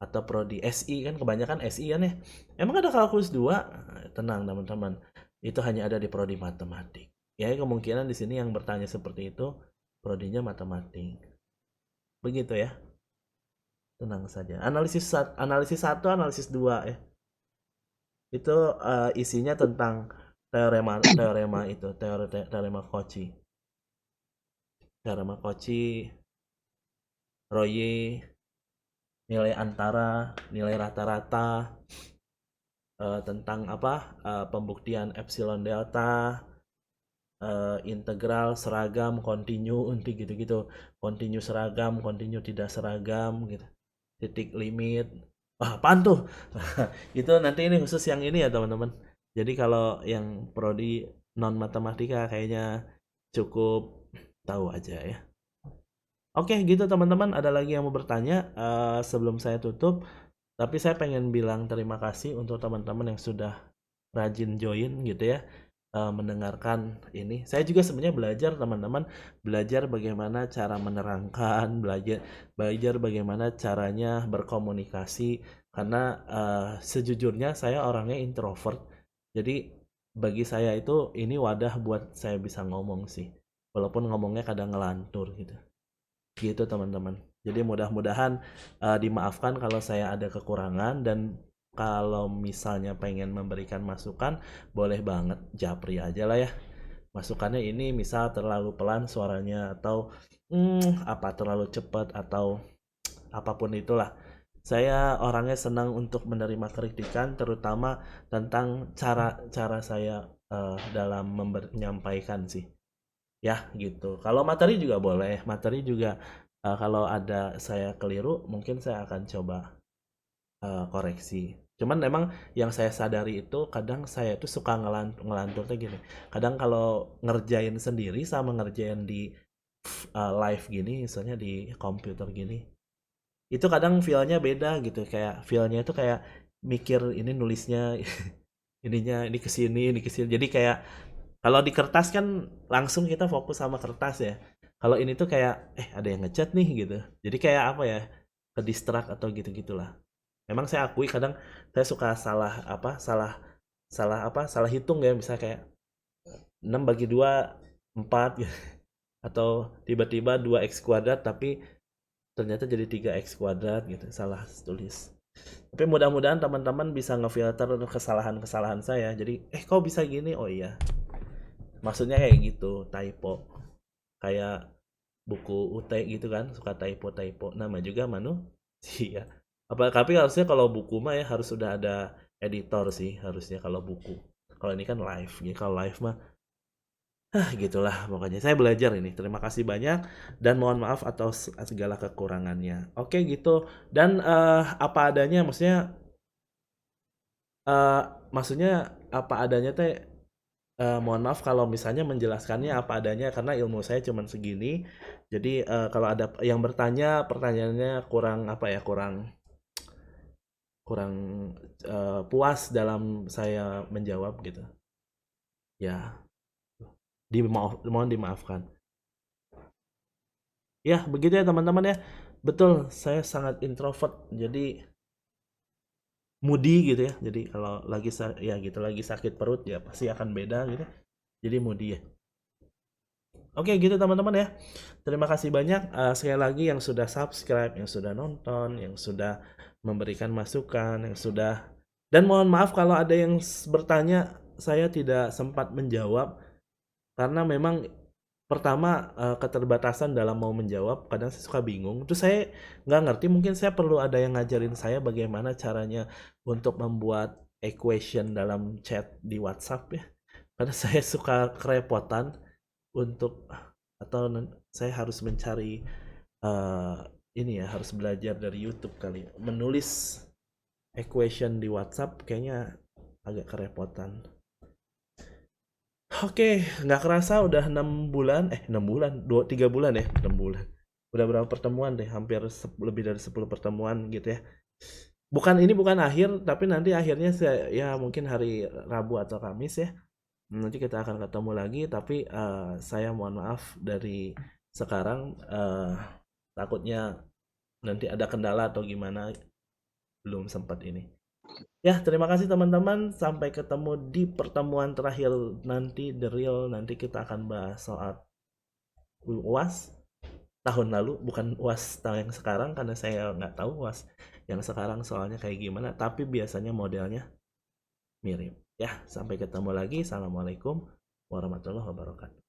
atau prodi SI kan, kebanyakan SI kan ya. Emang ada kalkulus 2? Tenang teman-teman, itu hanya ada di prodi matematik. Ya kemungkinan di sini yang bertanya seperti itu prodinya matematik. Begitu ya. Tenang saja. Analisis 1, analisis 2 ya. Itu isinya tentang teorema Cauchy. Teorema Cauchy, Roye, nilai antara, nilai rata-rata, tentang pembuktian epsilon delta, integral, seragam, kontinu, gitu-gitu. Kontinu seragam, kontinu tidak seragam gitu. Titik limit. Apaan tuh? Itu nanti ini khusus yang ini ya teman-teman. Jadi kalau yang prodi non matematika kayaknya cukup tahu aja ya. Oke gitu teman-teman, ada lagi yang mau bertanya sebelum saya tutup? Tapi saya pengen bilang terima kasih untuk teman-teman yang sudah rajin join gitu ya, mendengarkan ini. Saya juga sebenarnya belajar teman-teman, belajar bagaimana cara menerangkan, belajar bagaimana caranya berkomunikasi. Karena sejujurnya saya orangnya introvert. Jadi bagi saya itu ini wadah buat saya bisa ngomong sih. Walaupun ngomongnya kadang ngelantur gitu. Gitu teman-teman. Jadi mudah-mudahan dimaafkan kalau saya ada kekurangan, dan kalau misalnya pengen memberikan masukan boleh banget japri aja lah ya. Masukannya ini misal terlalu pelan suaranya, atau terlalu cepat, atau apapun itulah. Saya orangnya senang untuk menerima kritikan, terutama tentang cara saya dalam menyampaikan sih. Ya gitu. Kalau materi juga boleh. Materi juga kalau ada saya keliru, mungkin saya akan coba koreksi. Cuman memang yang saya sadari itu kadang saya tuh suka ngelanturnya gini. Kadang kalau ngerjain sendiri sama ngerjain di live gini, misalnya di komputer gini, itu kadang feel-nya beda gitu. Kayak feel-nya itu kayak mikir ini nulisnya ininya ini kesini. Jadi kayak Kalau di kertas kan langsung kita fokus sama kertas ya. Kalau ini tuh kayak ada yang ngechat nih gitu. Jadi kayak apa ya? Ke distract atau gitu-gitulah. Memang saya akui kadang saya suka salah hitung ya, misalnya kayak 6 bagi 2 4 gitu. Atau tiba-tiba 2x kuadrat tapi ternyata jadi 3x kuadrat gitu, salah tulis. Tapi mudah-mudahan teman-teman bisa ngefilter kesalahan-kesalahan saya. Jadi kok bisa gini? Oh iya, maksudnya kayak gitu, typo. Kayak buku UT gitu kan, suka typo-typo. Nama juga manusia. Tapi harusnya kalau buku mah ya harus sudah ada editor sih harusnya kalau buku. Kalau ini kan live. Jadi kalau live mah gitulah pokoknya. Saya belajar ini. Terima kasih banyak dan mohon maaf atas segala kekurangannya. Oke gitu. Dan apa adanya, maksudnya apa adanya teh, mohon maaf kalau misalnya menjelaskannya apa adanya karena ilmu saya cuman segini. Jadi kalau ada yang bertanya pertanyaannya kurang puas dalam saya menjawab gitu. Ya, mohon dimaafkan. Ya, begitu ya teman-teman ya. Betul, saya sangat introvert. Jadi moody gitu ya. Jadi kalau lagi lagi sakit perut ya pasti akan beda gitu. Jadi moody ya. Oke gitu teman-teman ya. Terima kasih banyak sekali lagi yang sudah subscribe, yang sudah nonton, yang sudah memberikan masukan, yang sudah, dan mohon maaf kalau ada yang bertanya saya tidak sempat menjawab karena memang pertama keterbatasan dalam mau menjawab, kadang saya suka bingung. Terus saya nggak ngerti, mungkin saya perlu ada yang ngajarin saya bagaimana caranya untuk membuat equation dalam chat di WhatsApp ya. Karena saya suka kerepotan untuk, atau saya harus mencari ini ya, harus belajar dari YouTube kali. Menulis equation di WhatsApp kayaknya agak kerepotan. Oke, nggak kerasa udah 6 bulan, 3 bulan ya, 6 bulan. Udah berapa pertemuan deh, hampir lebih dari 10 pertemuan gitu ya. Ini bukan akhir, tapi nanti akhirnya ya mungkin hari Rabu atau Kamis ya. Nanti kita akan ketemu lagi, tapi saya mohon maaf dari sekarang, takutnya nanti ada kendala atau gimana, belum sempat ini. Ya, terima kasih teman-teman. Sampai ketemu di pertemuan terakhir nanti, The Real. Nanti kita akan bahas soal UAS tahun lalu, bukan UAS tahun yang sekarang, karena saya nggak tahu UAS yang sekarang soalnya kayak gimana. Tapi biasanya modelnya mirip. Ya, sampai ketemu lagi. Assalamualaikum warahmatullahi wabarakatuh.